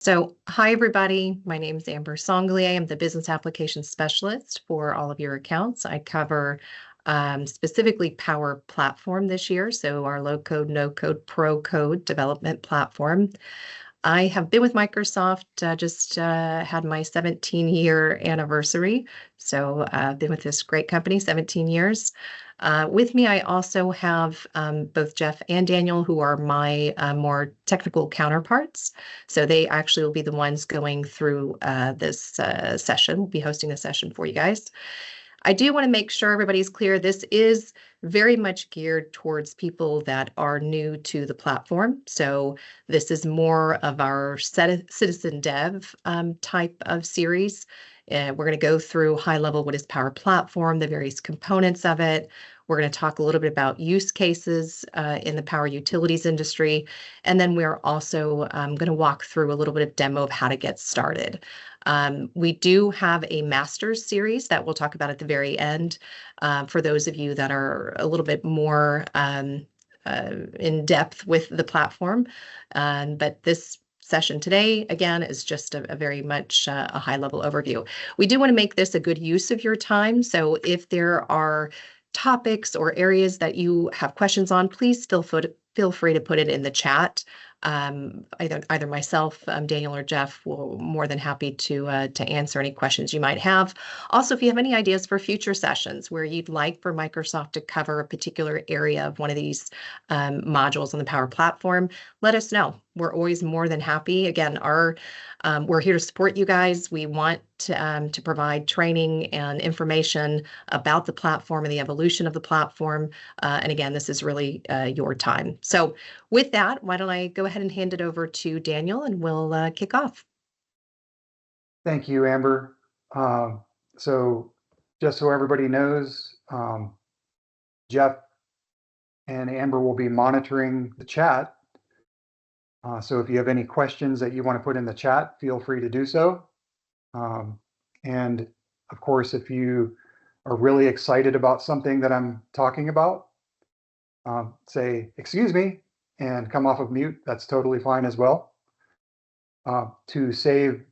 So, hi everybody. My name is Amber Songlier. I'm the business application specialist for all of your accounts. I cover specifically Power Platform this year, so our low code, no code, pro code development platform. I have been with Microsoft, just had my 17-year anniversary. So I've been with this great company 17 years. With me, I also have both Jeff and Daniel, who are my more technical counterparts. So they actually will be the ones going through this session. We'll be hosting a session for you guys. I do want to make sure everybody's clear. This is very much geared towards people that are new to the platform. So this is more of our citizen dev type of series. We're going to go through high level what is Power Platform, the various components of it. We're going to talk a little bit about use cases in the power utilities industry. And then we're also going to walk through a little bit of demo of how to get started. We do have a master's series that we'll talk about at the very end for those of you that are a little bit more in depth with the platform. But this session today, again, is just a very much a high-level overview. We do want to make this a good use of your time. So if there are topics or areas that you have questions on, please feel free to put it in the chat. Either myself, Daniel, or Jeff will more than happy to answer any questions you might have. Also, if you have any ideas for future sessions where you'd like for Microsoft to cover a particular area of one of these modules on the Power Platform, let us know. We're always more than happy. Again, we're here to support you guys. We want to provide training and information about the platform and the evolution of the platform. And again, this is really your time. So with that, why don't I go ahead and hand it over to Daniel and we'll kick off. Thank you, Amber. So just so everybody knows, Jeff and Amber will be monitoring the chat. So if you have any questions that you want to put in the chat, feel free to do so. And of course, if you are really excited about something that I'm talking about, say, excuse me, and come off of mute. That's totally fine as well. To save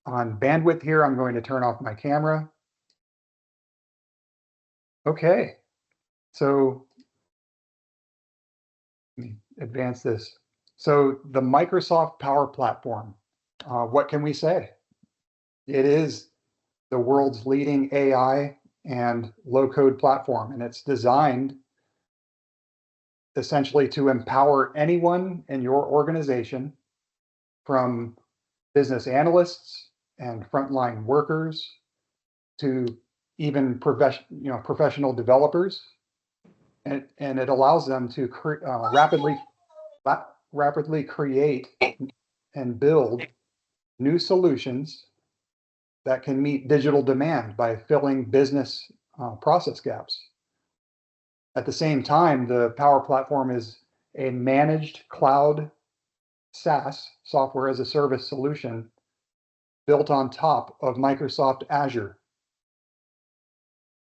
on bandwidth here, I'm going to turn off my camera. Okay, so let me advance this. So the Microsoft Power Platform, what can we say? It is the world's leading AI and low-code platform, and it's designed essentially to empower anyone in your organization, from business analysts and frontline workers to even professional developers, and it allows them to rapidly create and build new solutions that can meet digital demand by filling business process gaps. At the same time, the Power Platform is a managed cloud SaaS, software as a service solution, built on top of Microsoft Azure.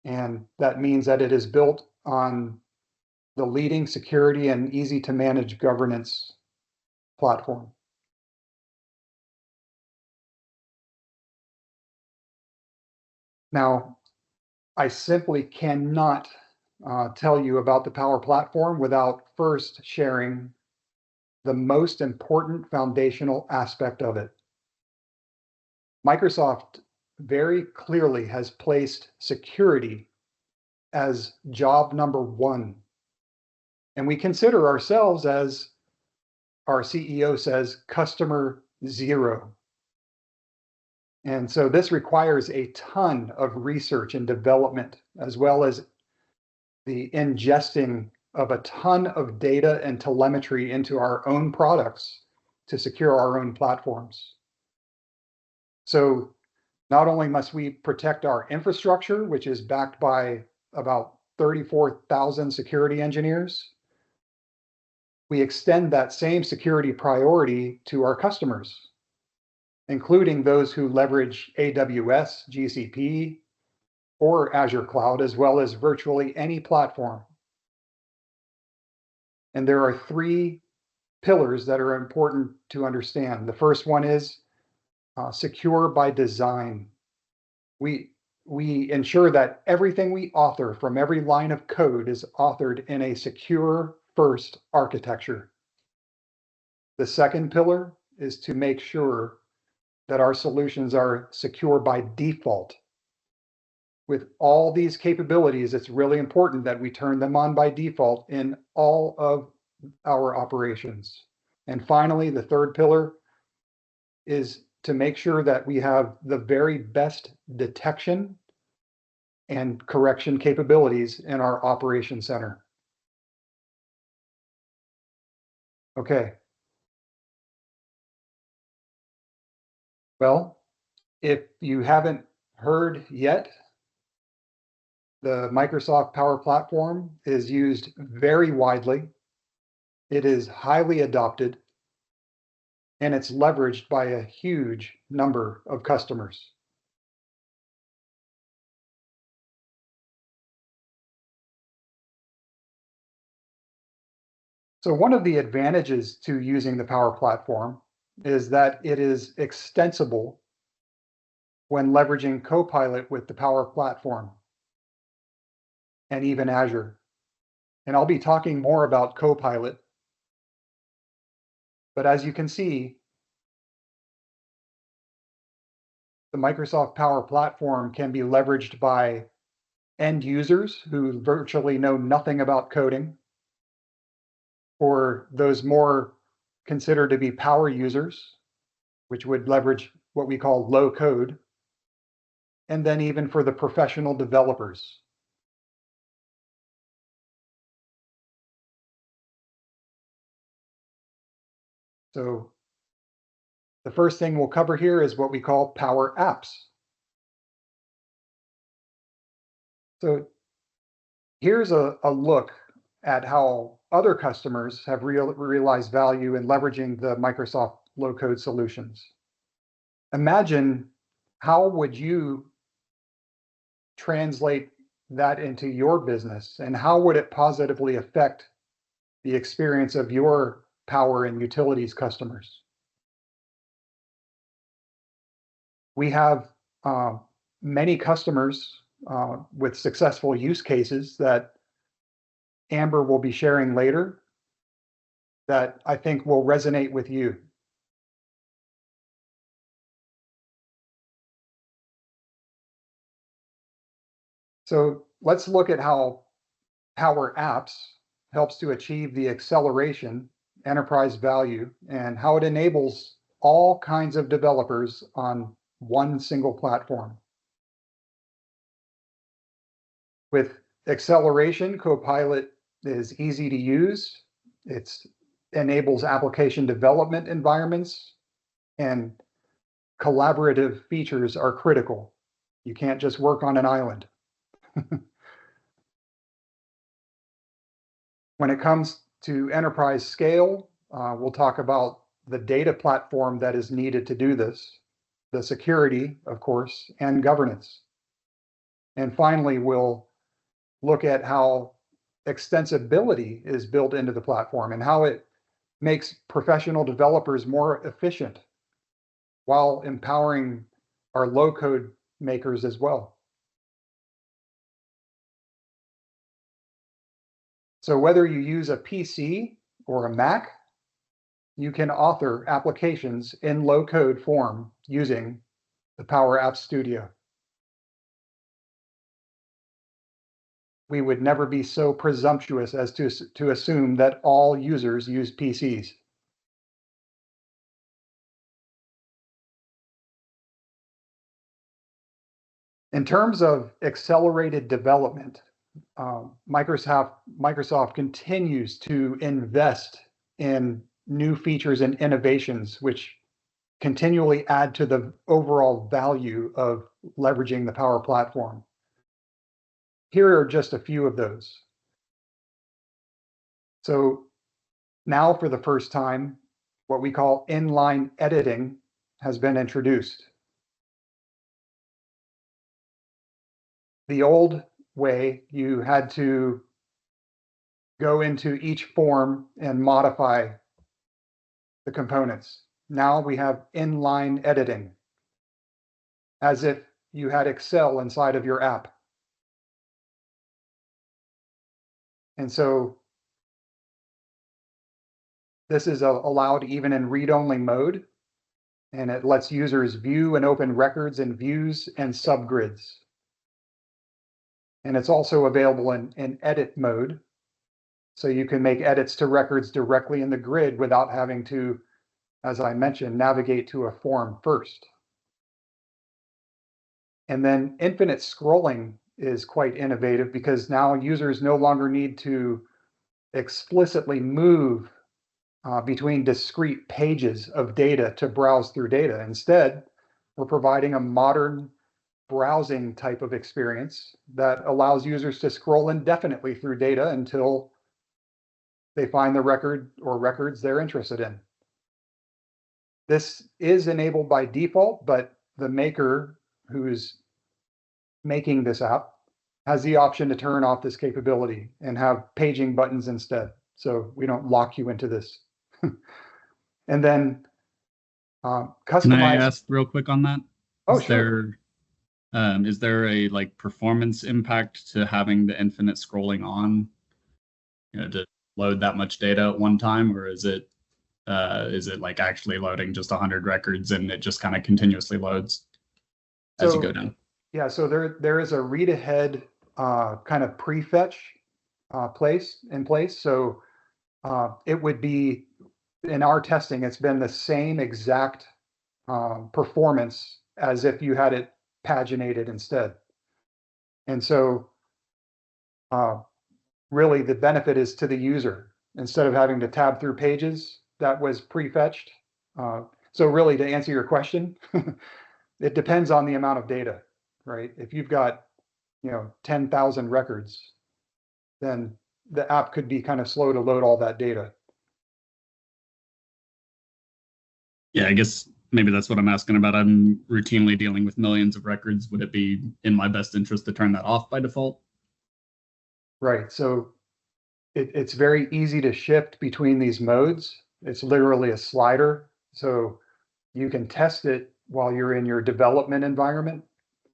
And that means that it is built on the leading security and easy to manage governance platform. Now, I simply cannot tell you about the Power Platform without first sharing the most important foundational aspect of it. Microsoft very clearly has placed security as job number one. And we consider ourselves, as our CEO says, customer zero. And so this requires a ton of research and development, as well as the ingesting of a ton of data and telemetry into our own products to secure our own platforms. So not only must we protect our infrastructure, which is backed by about 34,000 security engineers, we extend that same security priority to our customers, including those who leverage AWS, GCP, or Azure Cloud, as well as virtually any platform. And there are three pillars that are important to understand. The first one is secure by design. We ensure that everything we author from every line of code is authored in a secure first architecture. The second pillar is to make sure that our solutions are secure by default. With all these capabilities, it's really important that we turn them on by default in all of our operations. And finally, the third pillar is to make sure that we have the very best detection and correction capabilities in our operation center. Okay. Well, if you haven't heard yet, the Microsoft Power Platform is used very widely. It is highly adopted, and it's leveraged by a huge number of customers. So one of the advantages to using the Power Platform is that it is extensible when leveraging Copilot with the Power Platform and even Azure. And I'll be talking more about Copilot. But as you can see, the Microsoft Power Platform can be leveraged by end users who virtually know nothing about coding, or those more considered to be power users, which would leverage what we call low code, and then even for the professional developers. So the first thing we'll cover here is what we call Power Apps. So here's a look at how other customers have realized value in leveraging the Microsoft low-code solutions. Imagine how would you translate that into your business, and how would it positively affect the experience of your power and utilities customers? We have many customers with successful use cases that Amber will be sharing later that I think will resonate with you. So let's look at how Power Apps helps to achieve the acceleration, enterprise value, and how it enables all kinds of developers on one single platform. With acceleration, Copilot is easy to use. It enables application development environments, and collaborative features are critical. You can't just work on an island. When it comes to enterprise scale, we'll talk about the data platform that is needed to do this, the security, of course, and governance. And finally, we'll look at how extensibility is built into the platform and how it makes professional developers more efficient while empowering our low-code makers as well. So whether you use a PC or a Mac, you can author applications in low-code form using the Power Apps Studio. We would never be so presumptuous as to assume that all users use PCs. In terms of accelerated development, Microsoft continues to invest in new features and innovations, which continually add to the overall value of leveraging the Power Platform. Here are just a few of those. So now for the first time, what we call inline editing has been introduced. The old way, you had to go into each form and modify the components. Now we have inline editing. as if you had Excel inside of your app. And so this is allowed even in read-only mode, and it lets users view and open records in views and subgrids. And it's also available in edit mode, so you can make edits to records directly in the grid without having to, as I mentioned, navigate to a form first. And then infinite scrolling is quite innovative because now users no longer need to explicitly move between discrete pages of data to browse through data. Instead, we're providing a modern browsing type of experience that allows users to scroll indefinitely through data until they find the record or records they're interested in. This is enabled by default, but the maker who's making this app has the option to turn off this capability and have paging buttons instead. So we don't lock you into this. And then customize. Can I ask real quick on that? Oh, sure. Is there a like performance impact to having the infinite scrolling on, to load that much data at one time, or is it like actually loading just 100 records and it just kind of continuously loads as you go down? Yeah, so there is a read ahead kind of prefetch in place. So it would be, in our testing, it's been the same exact performance as if you had it paginated instead. And so really the benefit is to the user. Instead of having to tab through pages, that was prefetched. So really, to answer your question, it depends on the amount of data, right? If you've got 10,000 records, then the app could be kind of slow to load all that data. Yeah, I guess maybe that's what I'm asking about. I'm routinely dealing with millions of records. Would it be in my best interest to turn that off by default? Right. So it's very easy to shift between these modes. It's literally a slider. So you can test it while you're in your development environment.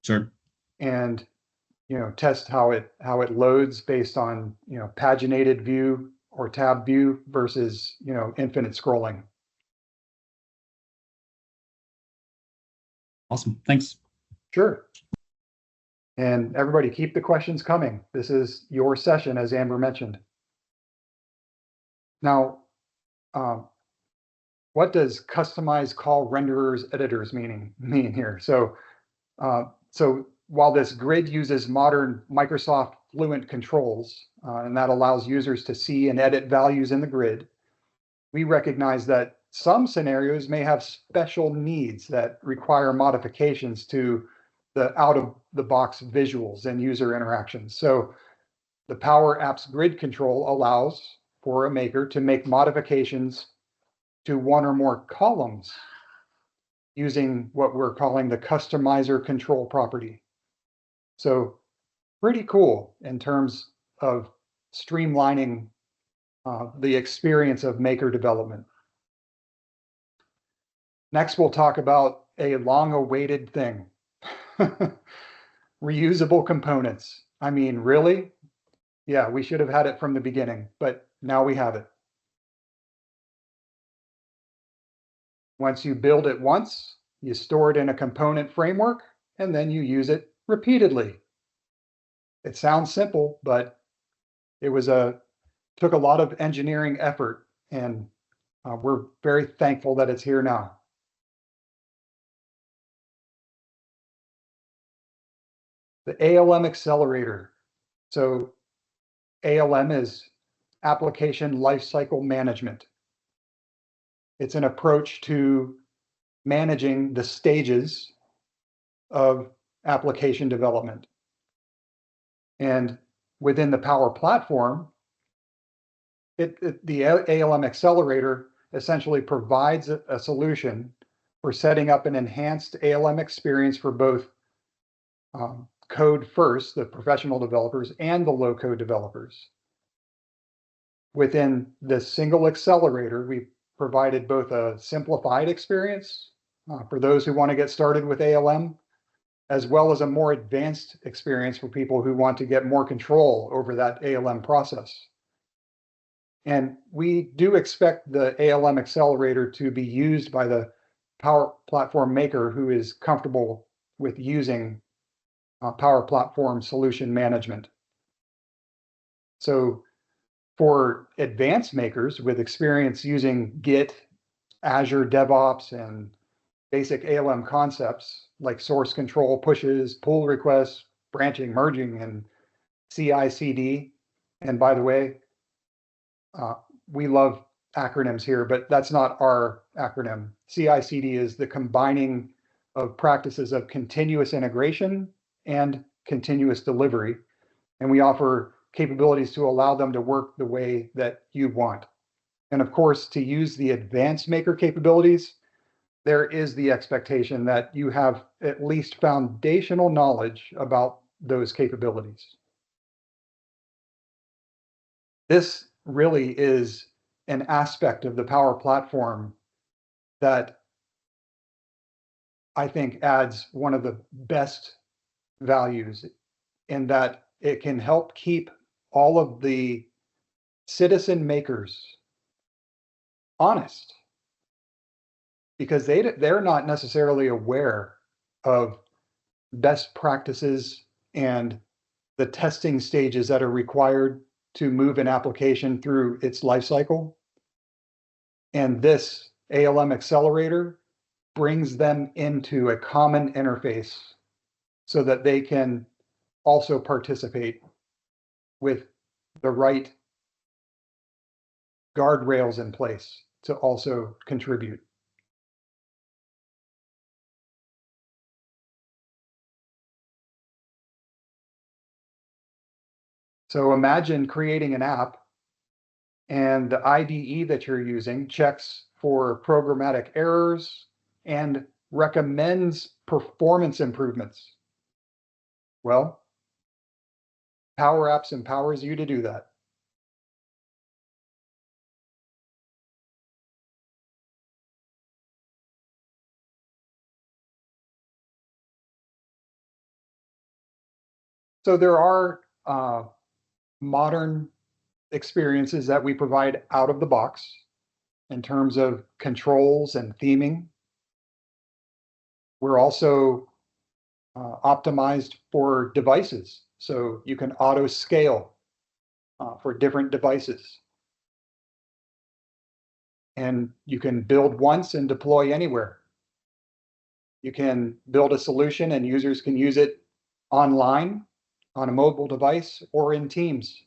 Sure. And test how it loads based on paginated view or tab view versus infinite scrolling. Awesome. Thanks. Sure. And everybody, keep the questions coming. This is your session, as Amber mentioned. Now, what does customize call renderers editors mean here? So while this grid uses modern Microsoft Fluent controls, and that allows users to see and edit values in the grid, we recognize that some scenarios may have special needs that require modifications to the out-of-the-box visuals and user interactions. So the Power Apps Grid control allows for a maker to make modifications to one or more columns using what we're calling the customizer control property. So pretty cool in terms of streamlining the experience of maker development. Next, we'll talk about a long-awaited thing. Reusable components. I mean, really? Yeah, we should have had it from the beginning, but now we have it. Once you build it once, you store it in a component framework, and then you use it repeatedly. It sounds simple, but it took a lot of engineering effort, and we're very thankful that it's here now. The ALM accelerator. So ALM is application lifecycle management. It's an approach to managing the stages of application development. And within the Power Platform, the ALM accelerator essentially provides a solution for setting up an enhanced ALM experience for both code first, the professional developers, and the low-code developers. Within this single accelerator, we provided both a simplified experience for those who want to get started with ALM, as well as a more advanced experience for people who want to get more control over that ALM process. And we do expect the ALM accelerator to be used by the Power Platform maker who is comfortable with using Power Platform solution management. So for advanced makers with experience using Git, Azure DevOps, and basic ALM concepts like source control, pushes, pull requests, branching, merging, and CI/CD. And by the way, we love acronyms here, but that's not our acronym. CI/CD is the combining of practices of continuous integration and continuous delivery. And we offer capabilities to allow them to work the way that you want. And of course, to use the advanced maker capabilities, there is the expectation that you have at least foundational knowledge about those capabilities. This really is an aspect of the Power Platform that I think adds one of the best values in that it can help keep all of the citizen makers honest, because they're not necessarily aware of best practices and the testing stages that are required to move an application through its life cycle. And this ALM accelerator brings them into a common interface so that they can also participate with the right guardrails in place to also contribute. So imagine creating an app and the IDE that you're using checks for programmatic errors and recommends performance improvements. Well, Power Apps empowers you to do that. So there are modern experiences that we provide out of the box in terms of controls and theming. We're also optimized for devices, so you can auto scale for different devices. And you can build once and deploy anywhere. You can build a solution and users can use it online, on a mobile device, or in Teams.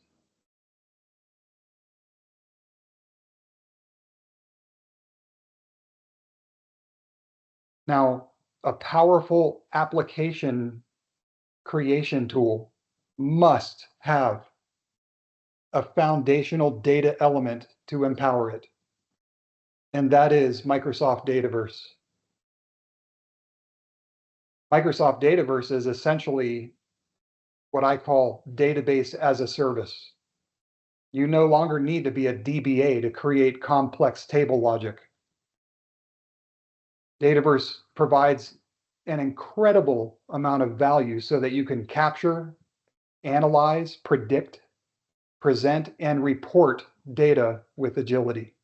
Now, a powerful application creation tool must have a foundational data element to empower it, and that is Microsoft Dataverse. Microsoft Dataverse is essentially what I call database as a service. You no longer need to be a DBA to create complex table logic. Dataverse provides an incredible amount of value so that you can capture, analyze, predict, present, and report data with agility.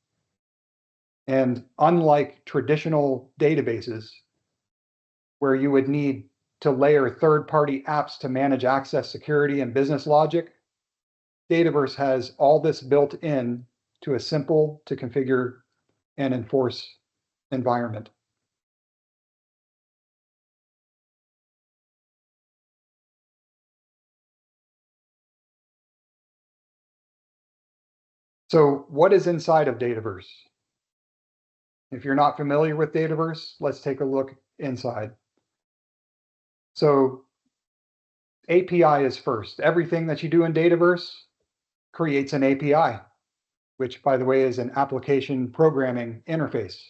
And unlike traditional databases, where you would need to layer third-party apps to manage access, security, and business logic, Dataverse has all this built in to a simple to configure and enforce environment. So what is inside of Dataverse? If you're not familiar with Dataverse, let's take a look inside. So API is first. Everything that you do in Dataverse creates an API, which, by the way, is an application programming interface.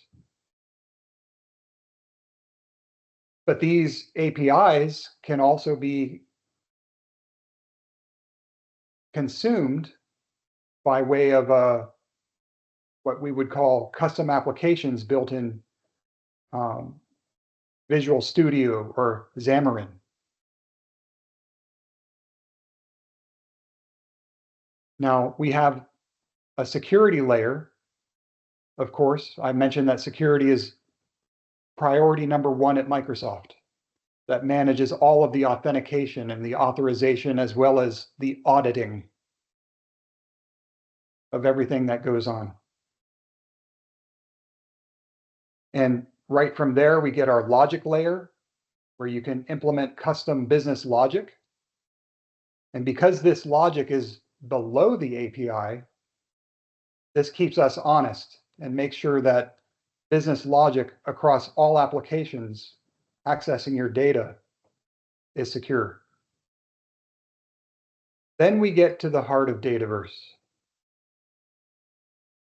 But these APIs can also be consumed by way of what we would call custom applications built in Visual Studio or Xamarin. Now, we have a security layer. Of course, I mentioned that security is priority number one at Microsoft. That manages all of the authentication and the authorization, as well as the auditing of everything that goes on. And right from there, we get our logic layer, where you can implement custom business logic. And because this logic is below the API, this keeps us honest and makes sure that business logic across all applications accessing your data is secure. Then we get to the heart of Dataverse,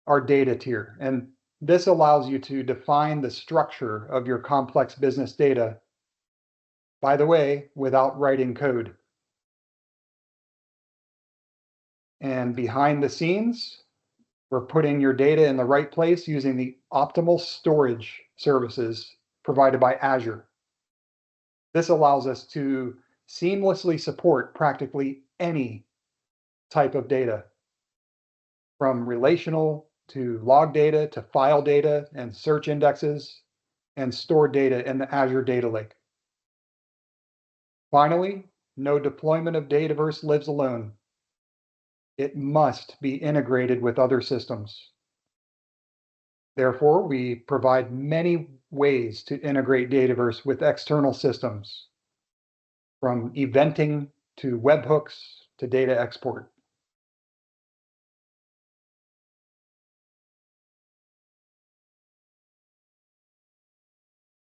our data tier. And this allows you to define the structure of your complex business data, by the way, without writing code. And behind the scenes, we're putting your data in the right place using the optimal storage services provided by Azure. This allows us to seamlessly support practically any type of data, from relational to log data to file data and search indexes and stored data in the Azure Data Lake. Finally, no deployment of Dataverse lives alone. It must be integrated with other systems. Therefore, we provide many ways to integrate Dataverse with external systems, from eventing to webhooks to data export.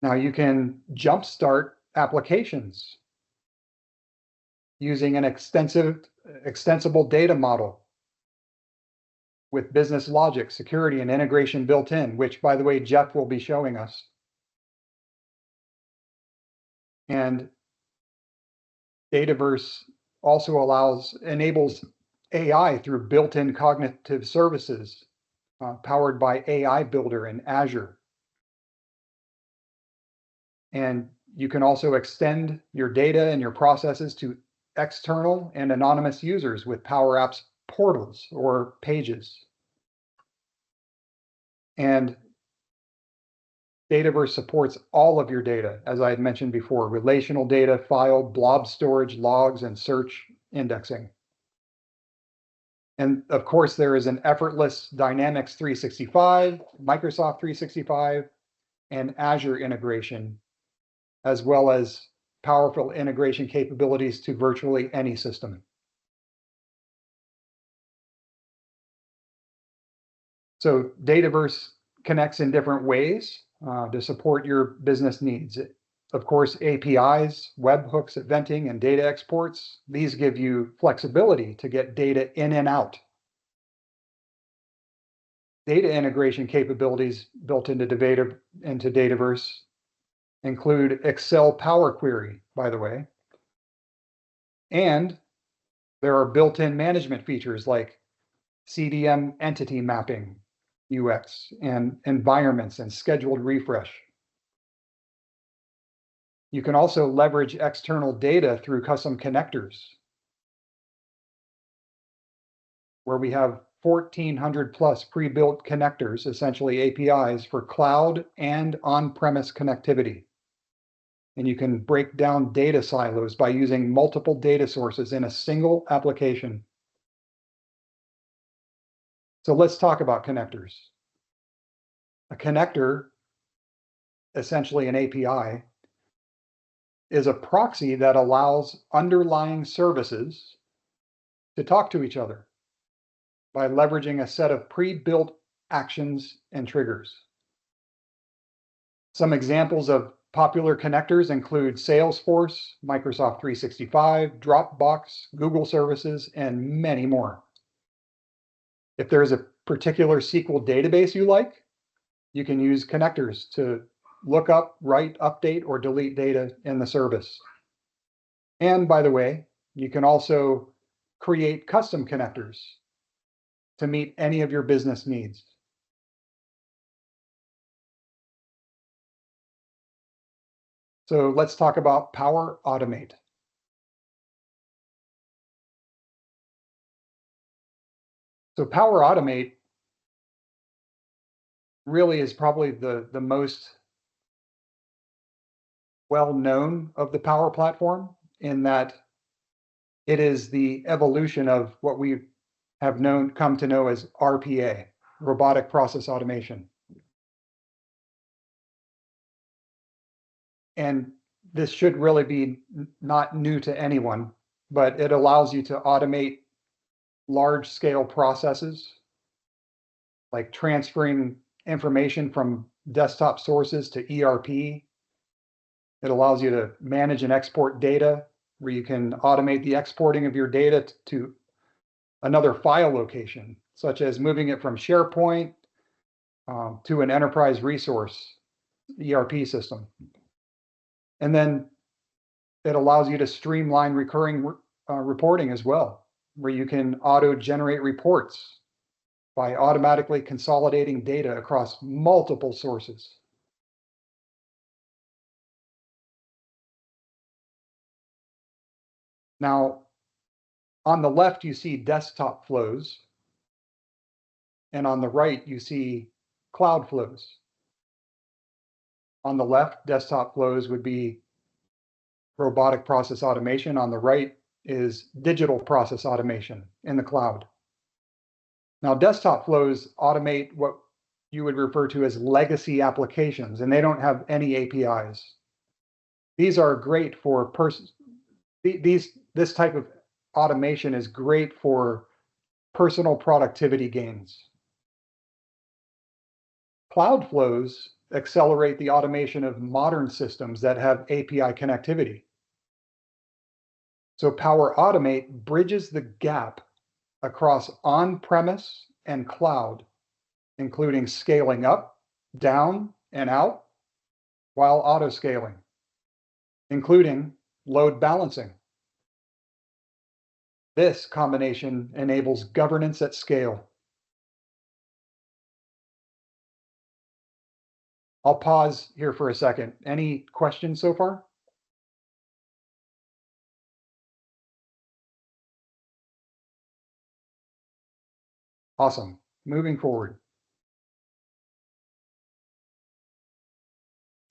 Now you can jumpstart applications using an extensible data model with business logic, security, and integration built in, which, by the way, Jeff will be showing us. And Dataverse also enables AI through built-in cognitive services powered by AI Builder in Azure. And you can also extend your data and your processes to external and anonymous users with Power Apps portals or pages. And Dataverse supports all of your data, as I had mentioned before: relational data, file, blob storage, logs, and search indexing. And of course, there is an effortless Dynamics 365, Microsoft 365, and Azure integration, as well as powerful integration capabilities to virtually any system. So Dataverse connects in different ways to support your business needs. Of course, APIs, webhooks, eventing, and data exports, these give you flexibility to get data in and out. Data integration capabilities built into Dataverse include Excel Power Query, by the way. And there are built-in management features like CDM entity mapping, UX, and environments and scheduled refresh. You can also leverage external data through custom connectors, where we have 1,400 plus pre-built connectors, essentially APIs, for cloud and on-premise connectivity. And you can break down data silos by using multiple data sources in a single application. So let's talk about connectors. A connector, essentially an API, is a proxy that allows underlying services to talk to each other by leveraging a set of pre-built actions and triggers. Some examples of popular connectors include Salesforce, Microsoft 365, Dropbox, Google services, and many more. If there is a particular SQL database you like, you can use connectors to look up, write, update, or delete data in the service. And by the way, you can also create custom connectors to meet any of your business needs. So let's talk about Power Automate. So Power Automate really is probably the most well known of the Power Platform, in that it is the evolution of what we have come to know as RPA, robotic process automation. And this should really be not new to anyone, but it allows you to automate large scale processes, like transferring information from desktop sources to ERP. It allows you to manage and export data, where you can automate the exporting of your data to another file location, such as moving it from SharePoint to an enterprise resource ERP system. And then it allows you to streamline recurring reporting as well, where you can auto-generate reports by automatically consolidating data across multiple sources. Now, on the left, you see desktop flows, and on the right, you see cloud flows. On the left, desktop flows would be robotic process automation. On the right is digital process automation in the cloud. Now, desktop flows automate what you would refer to as legacy applications, and they don't have any APIs. These are great for this type of automation is great for personal productivity gains. Cloud flows accelerate the automation of modern systems that have API connectivity. So Power Automate bridges the gap across on-premise and cloud, including scaling up, down, and out, while auto-scaling, including load balancing. This combination enables governance at scale. I'll pause here for a second. Any questions so far? Awesome. Moving forward.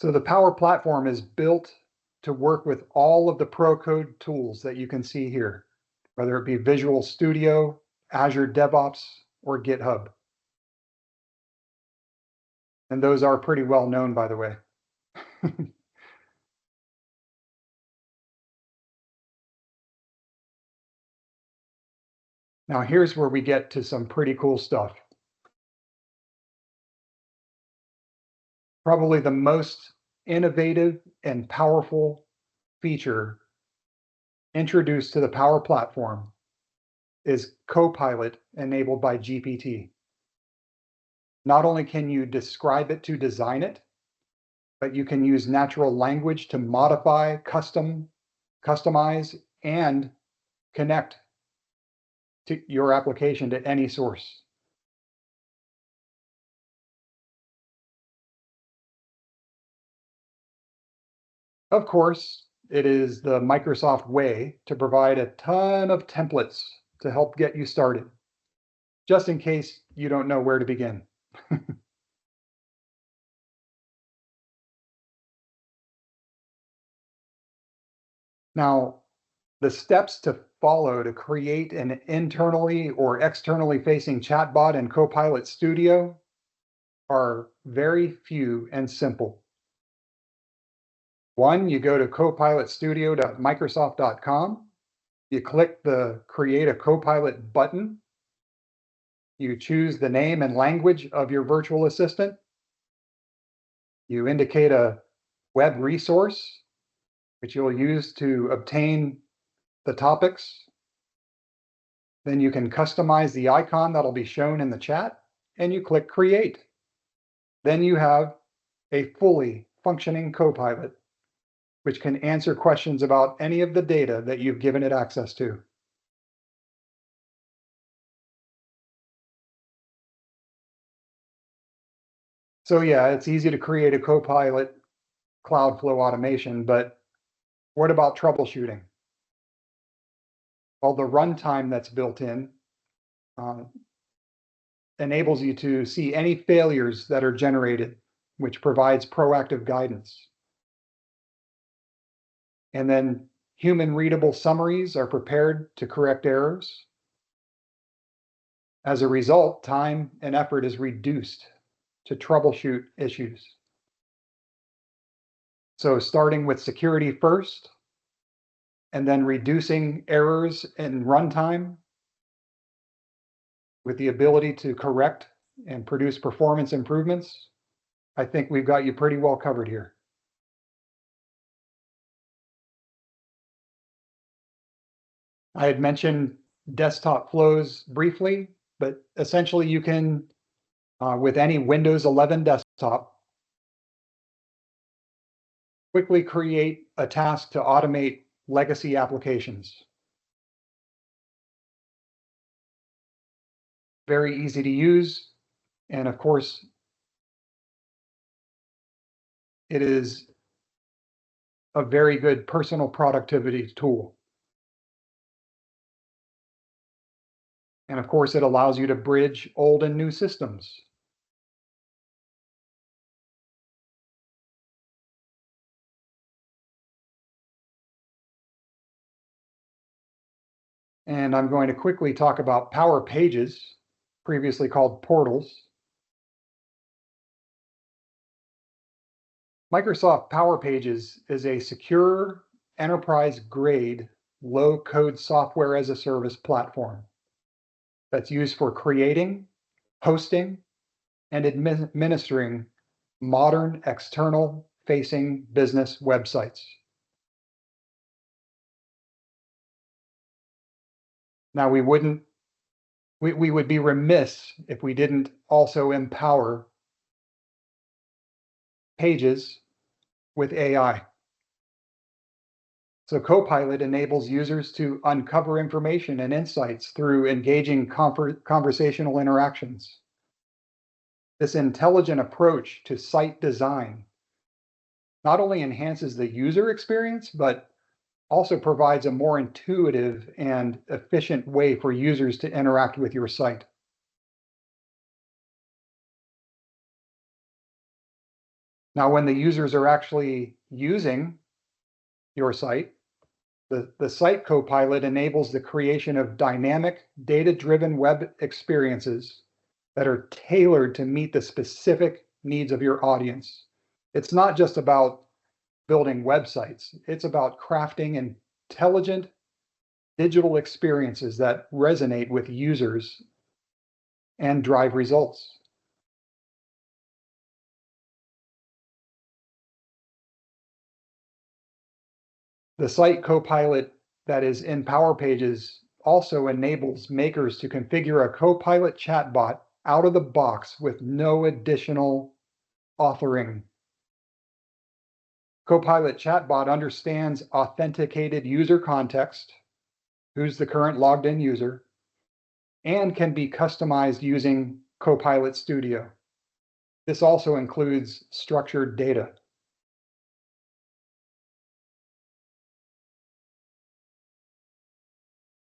So the Power Platform is built to work with all of the Pro Code tools that you can see here, whether it be Visual Studio, Azure DevOps, or GitHub. And those are pretty well known, by the way. Now here's where we get to some pretty cool stuff. Probably the most innovative and powerful feature introduced to the Power Platform is Copilot enabled by GPT. Not only can you describe it to design it, but you can use natural language to modify, customize, and connect to your application to any source. Of course, it is the Microsoft way to provide a ton of templates to help get you started, just in case you don't know where to begin. Now, the steps to follow to create an internally or externally facing chatbot in Copilot Studio are very few and simple. One, you go to copilotstudio.microsoft.com, you click the Create a Copilot button, you choose the name and language of your virtual assistant, you indicate a web resource, which you'll use to obtain the topics. Then you can customize the icon that'll be shown in the chat, and you click Create. Then you have a fully functioning Copilot, which can answer questions about any of the data that you've given it access to. So yeah, it's easy to create a Copilot Cloudflow automation, but what about troubleshooting? Well, the runtime that's built in enables you to see any failures that are generated, which provides proactive guidance. And then human readable summaries are prepared to correct errors. As a result, time and effort is reduced to troubleshoot issues. So starting with security first, and then reducing errors in runtime with the ability to correct and produce performance improvements, I think we've got you pretty well covered here. I had mentioned desktop flows briefly, but essentially you can, with any Windows 11 desktop, quickly create a task to automate legacy applications. Very easy to use, and of course, it is a very good personal productivity tool. And of course, it allows you to bridge old and new systems. And I'm going to quickly talk about Power Pages, previously called portals. Microsoft Power Pages is a secure, enterprise-grade, low-code software as a service platform that's used for creating, hosting, and administering modern external-facing business websites. Now, we would be remiss if we didn't also empower Pages with AI. So Copilot enables users to uncover information and insights through engaging conversational interactions. This intelligent approach to site design not only enhances the user experience, but also provides a more intuitive and efficient way for users to interact with your site. Now, when the users are actually using your site, the Site Copilot enables the creation of dynamic, data-driven web experiences that are tailored to meet the specific needs of your audience. It's not just about building websites. It's about crafting intelligent digital experiences that resonate with users and drive results. The Site Copilot that is in Power Pages also enables makers to configure a Copilot chatbot out of the box with no additional authoring. Copilot chatbot understands authenticated user context, who's the current logged in user, and can be customized using Copilot Studio. This also includes structured data.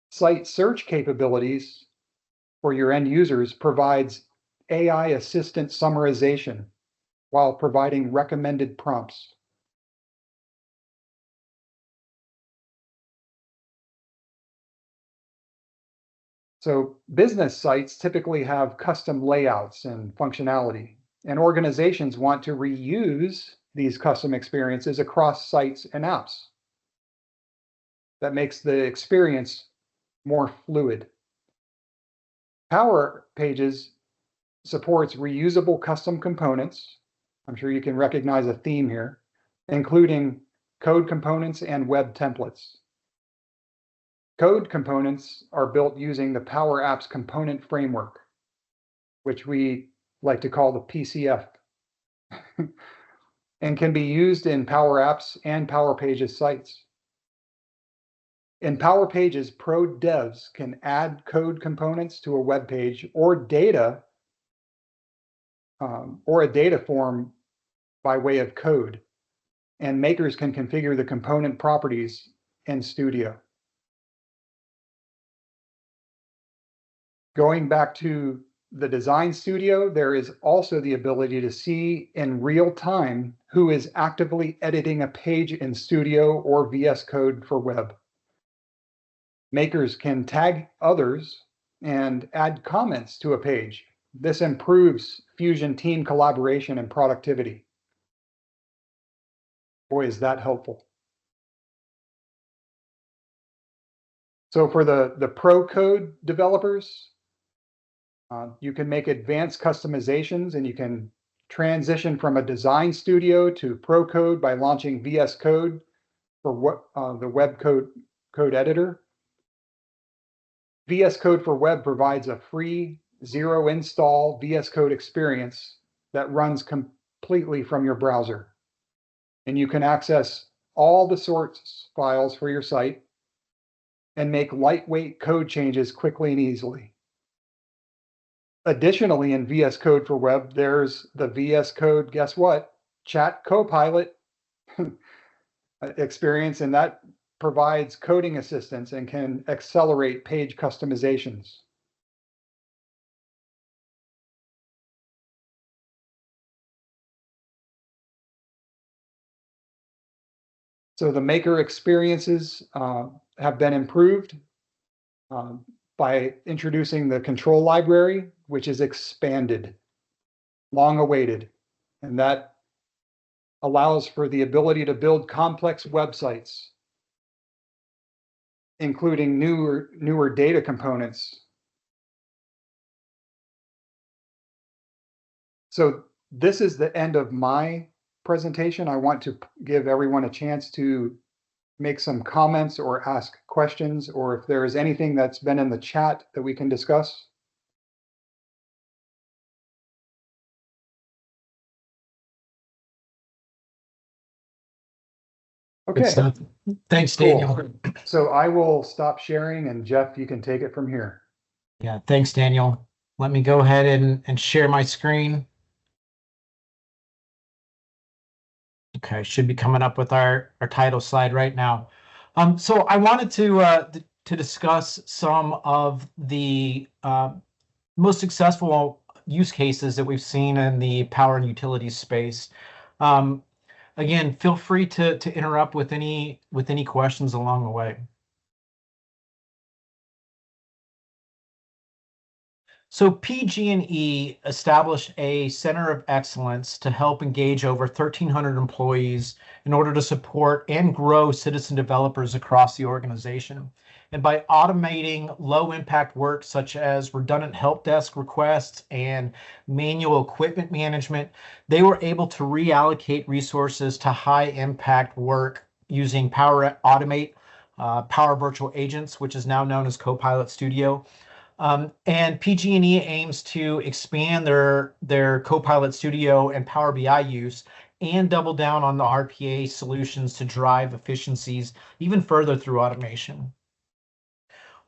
Site search capabilities for your end users provides AI assistant summarization while providing recommended prompts. So business sites typically have custom layouts and functionality, and organizations want to reuse these custom experiences across sites and apps. That makes the experience more fluid. Power Pages supports reusable custom components. I'm sure you can recognize a theme here, including code components and web templates. Code components are built using the Power Apps component framework, which we like to call the PCF, and can be used in Power Apps and Power Pages sites. In Power Pages, pro devs can add code components to a web page or a data form by way of code, and makers can configure the component properties in Studio. Going back to the design studio, there is also the ability to see in real time who is actively editing a page in Studio or VS Code for web. Makers can tag others and add comments to a page. This improves Fusion team collaboration and productivity. Boy, is that helpful. So for the pro code developers, you can make advanced customizations, and you can transition from a design studio to pro code by launching VS Code for the web code editor. VS Code for Web provides a free zero install VS Code experience that runs completely from your browser. And you can access all the source files for your site and make lightweight code changes quickly and easily. Additionally, in VS Code for Web, there's the VS Code, guess what? Chat Copilot experience, and that provides coding assistance and can accelerate page customizations. So the maker experiences have been improved by introducing the control library, which is expanded, long awaited, and that allows for the ability to build complex websites, including newer data components. So this is the end of my presentation. I want to give everyone a chance to make some comments or ask questions, or if there is anything that's been in the chat that we can discuss. Good Okay, stuff. Thanks, cool. Daniel. So I will stop sharing, and Jeff, you can take it from here. Yeah, thanks, Daniel. Let me go ahead and share my screen. Okay, should be coming up with our title slide right now. So I wanted to discuss some of the most successful use cases that we've seen in the power and utilities space. Again, feel free to interrupt with any questions along the way. So PG&E established a center of excellence to help engage over 1,300 employees in order to support and grow citizen developers across the organization. And by automating low impact work such as redundant help desk requests and manual equipment management, they were able to reallocate resources to high impact work using Power Automate, Power Virtual Agents, which is now known as Copilot Studio. And PG&E aims to expand their Copilot Studio and Power BI use and double down on the RPA solutions to drive efficiencies even further through automation.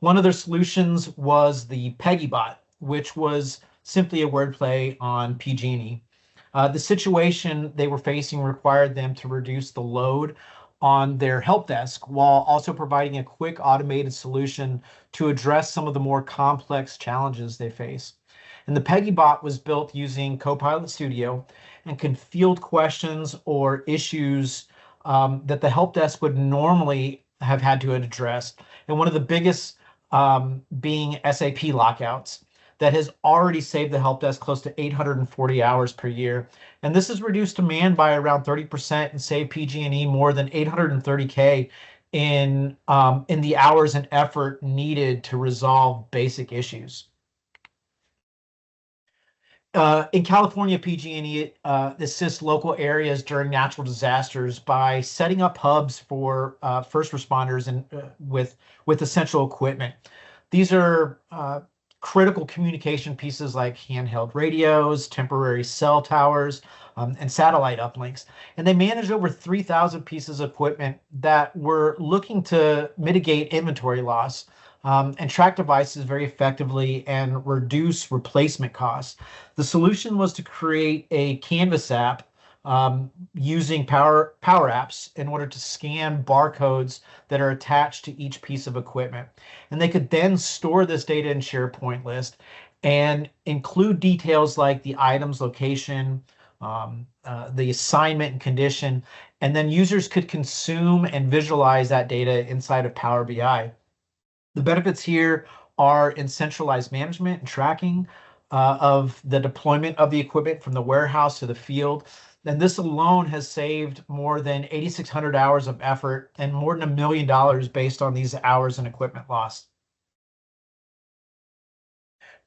One of their solutions was the PeggyBot, which was simply a wordplay on PG&E. The situation they were facing required them to reduce the load on their help desk while also providing a quick automated solution to address some of the more complex challenges they face. And the PeggyBot was built using Copilot Studio and could field questions or issues that the help desk would normally have had to address. And one of the biggest being SAP lockouts that has already saved the help desk close to 840 hours per year. And this has reduced demand by around 30% and saved PG&E more than $830K in the hours and effort needed to resolve basic issues. In California, PG&E assists local areas during natural disasters by setting up hubs for first responders and with essential equipment. These are critical communication pieces like handheld radios, temporary cell towers, and satellite uplinks. And they managed over 3,000 pieces of equipment that were looking to mitigate inventory loss and track devices very effectively and reduce replacement costs. The solution was to create a Canvas app using Power Apps in order to scan barcodes that are attached to each piece of equipment. And they could then store this data in SharePoint list and include details like the item's location, the assignment and condition, and then users could consume and visualize that data inside of Power BI. The benefits here are in centralized management and tracking of the deployment of the equipment from the warehouse to the field. And this alone has saved more than 8,600 hours of effort and more than $1 million based on these hours and equipment lost.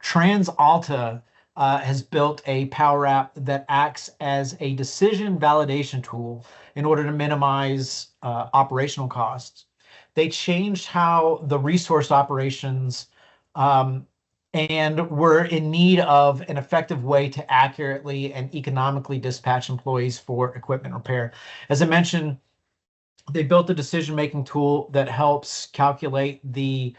TransAlta has built a Power App that acts as a decision validation tool in order to minimize operational costs. They changed how the resource operations and were in need of an effective way to accurately and economically dispatch employees for equipment repair. As I mentioned, they built a decision-making tool that helps calculate the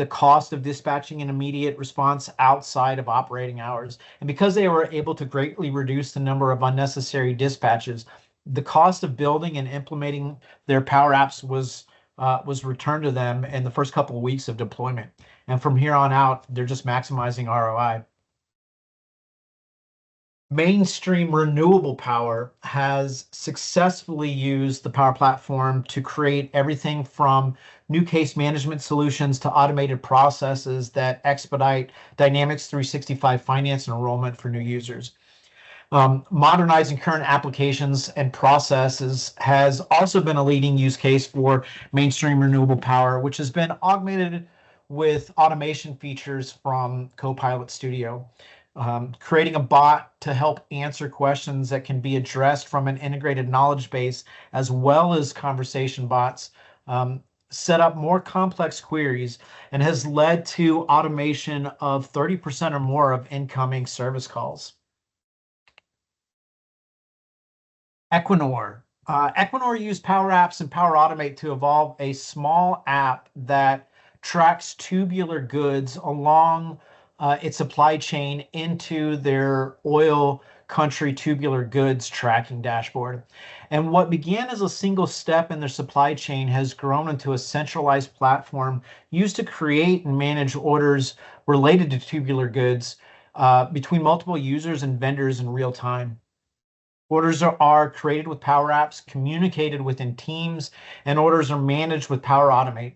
cost of dispatching an immediate response outside of operating hours. And because they were able to greatly reduce the number of unnecessary dispatches, the cost of building and implementing their Power Apps was returned to them in the first couple of weeks of deployment. And from here on out, they're just maximizing ROI. Mainstream Renewable Power has successfully used the Power Platform to create everything from new case management solutions to automated processes that expedite Dynamics 365 finance and enrollment for new users. Modernizing current applications and processes has also been a leading use case for Mainstream Renewable Power, which has been augmented with automation features from Copilot Studio. Creating a bot to help answer questions that can be addressed from an integrated knowledge base, as well as conversation bots, set up more complex queries and has led to automation of 30% or more of incoming service calls. Equinor. Equinor used Power Apps and Power Automate to evolve a small app that tracks tubular goods along its supply chain into their oil country tubular goods tracking dashboard. And what began as a single step in their supply chain has grown into a centralized platform used to create and manage orders related to tubular goods between multiple users and vendors in real time. Orders are created with Power Apps, communicated within teams, and orders are managed with Power Automate.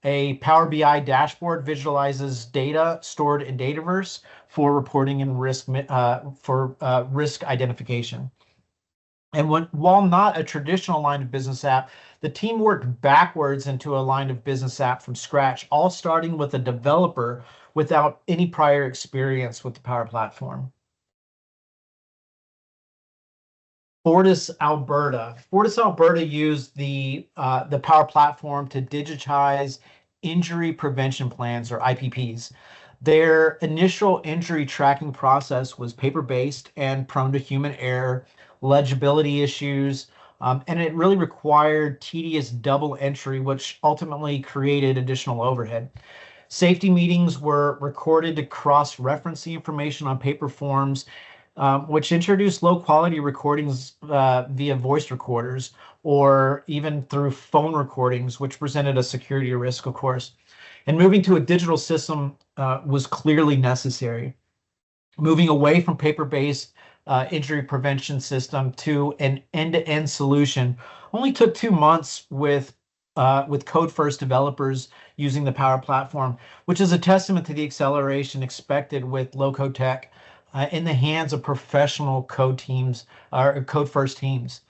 A Power BI dashboard visualizes data stored in Dataverse for reporting and risk identification. And while not a traditional line of business app, the team worked backwards into a line of business app from scratch, all starting with a developer without any prior experience with the Power Platform. Fortis Alberta. Fortis Alberta used the Power Platform to digitize injury prevention plans, or IPPs. Their initial injury tracking process was paper-based and prone to human error, legibility issues, and it really required tedious double entry, which ultimately created additional overhead. Safety meetings were recorded to cross-reference the information on paper forms, which introduced low-quality recordings via voice recorders or even through phone recordings, which presented a security risk, of course. And moving to a digital system was clearly necessary. Moving away from paper-based injury prevention system to an end-to-end solution only took 2 months with code-first developers using the Power Platform, which is a testament to the acceleration expected with low-code tech in the hands of professional code teams or code-first teams.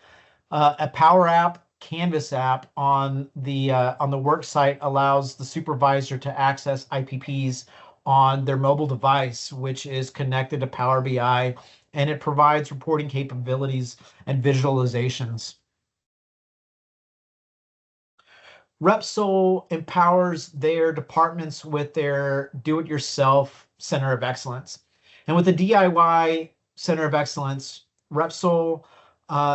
A Power App, Canvas app on the work site allows the supervisor to access IPPs on their mobile device, which is connected to Power BI, and it provides reporting capabilities and visualizations. Repsol empowers their departments with their do-it-yourself Center of Excellence. And with the DIY Center of Excellence, Repsol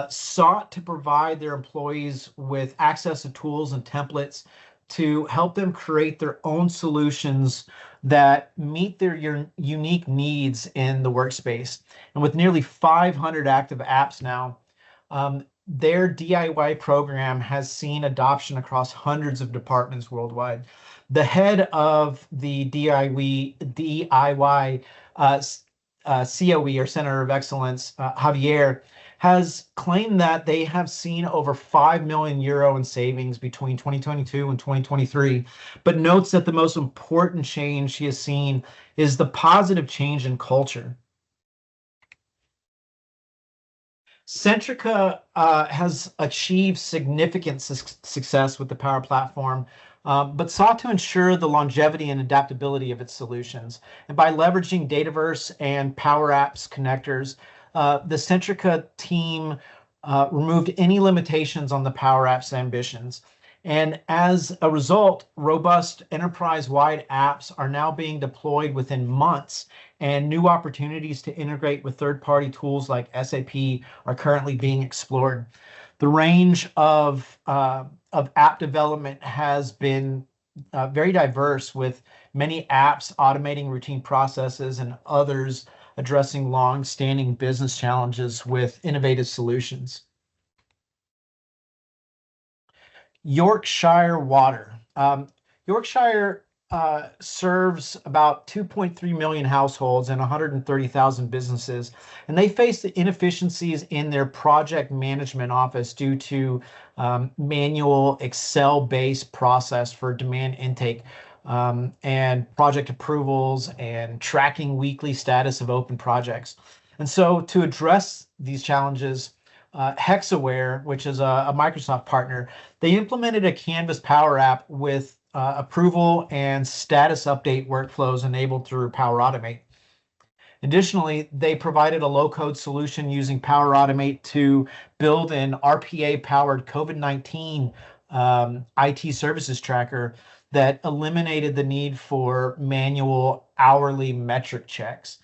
sought to provide their employees with access to tools and templates to help them create their own solutions that meet their unique needs in the workspace. And with nearly 500 active apps now, their DIY program has seen adoption across hundreds of departments worldwide. The head of the DIY COE, or Center of Excellence, Javier, has claimed that they have seen over 5 million euro in savings between 2022 and 2023, but notes that the most important change he has seen is the positive change in culture. Centrica has achieved significant success with the Power Platform, but sought to ensure the longevity and adaptability of its solutions. And by leveraging Dataverse and Power Apps connectors, the Centrica team removed any limitations on the Power Apps ambitions. And as a result, robust enterprise-wide apps are now being deployed within months, and new opportunities to integrate with third-party tools like SAP are currently being explored. The range of app development has been very diverse, with many apps automating routine processes and others addressing long-standing business challenges with innovative solutions. Yorkshire Water. Yorkshire serves about 2.3 million households and 130,000 businesses, and they face the inefficiencies in their project management office due to manual Excel-based process for demand intake and project approvals and tracking weekly status of open projects. And so to address these challenges, Hexaware, which is a Microsoft partner, they implemented a Canvas Power App with approval and status update workflows enabled through Power Automate. Additionally, they provided a low-code solution using Power Automate to build an RPA-powered COVID-19 IT services tracker that eliminated the need for manual hourly metric checks.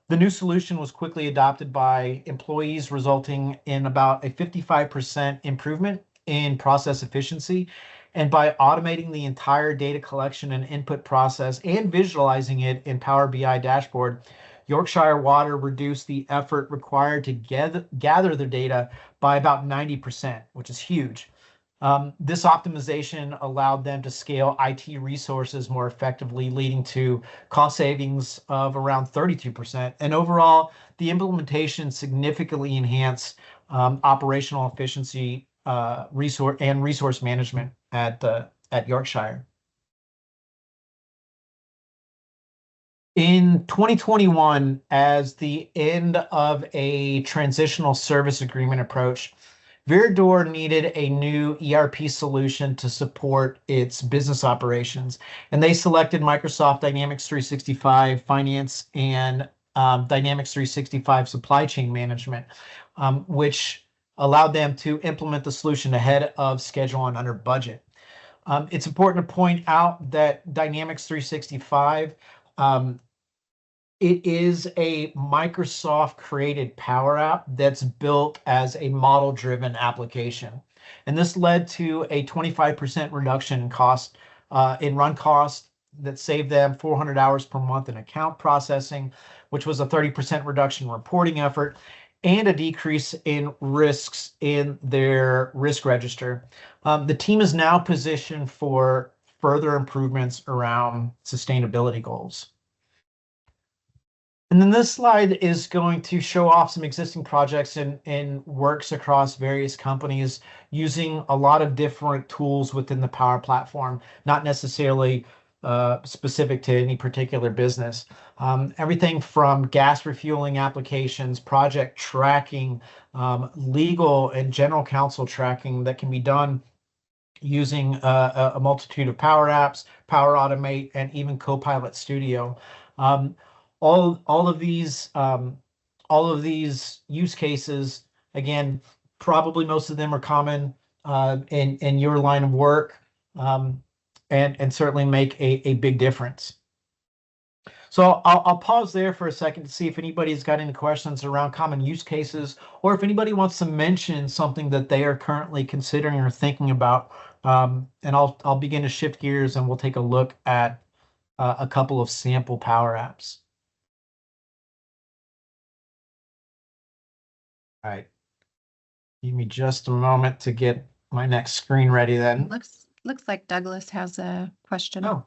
The new solution was quickly adopted by employees, resulting in about a 55% improvement in process efficiency. And by automating the entire data collection and input process and visualizing it in Power BI dashboard, Yorkshire Water reduced the effort required to gather the data by about 90%, which is huge. This optimization allowed them to scale IT resources more effectively, leading to cost savings of around 32%. And overall, the implementation significantly enhanced operational efficiency, resource management at Yorkshire. In 2021, as the end of a transitional service agreement approached, Viridor needed a new ERP solution to support its business operations, and they selected Microsoft Dynamics 365 Finance and Dynamics 365 Supply Chain Management, which allowed them to implement the solution ahead of schedule and under budget. It's important to point out that Dynamics 365 it is a Microsoft-created Power App that's built as a model-driven application. And this led to a 25% reduction in cost, in run cost, that saved them 400 hours per month in account processing, which was a 30% reduction in reporting effort, and a decrease in risks in their risk register. The team is now positioned for further improvements around sustainability goals. And then this slide is going to show off some existing projects and works across various companies using a lot of different tools within the Power Platform, not necessarily specific to any particular business. Everything from gas refueling applications, project tracking, legal and general counsel tracking that can be done using a multitude of Power Apps, Power Automate, and even Copilot Studio. All of these use cases, again, probably most of them are common in your line of work, and certainly make a big difference. So I'll pause there for a second to see if anybody's got any questions around common use cases, or if anybody wants to mention something that they are currently considering or thinking about. And I'll begin to shift gears, and we'll take a look at a couple of sample Power Apps. All right. Give me just a moment to get my next screen ready then. Looks like Douglas has a question Oh,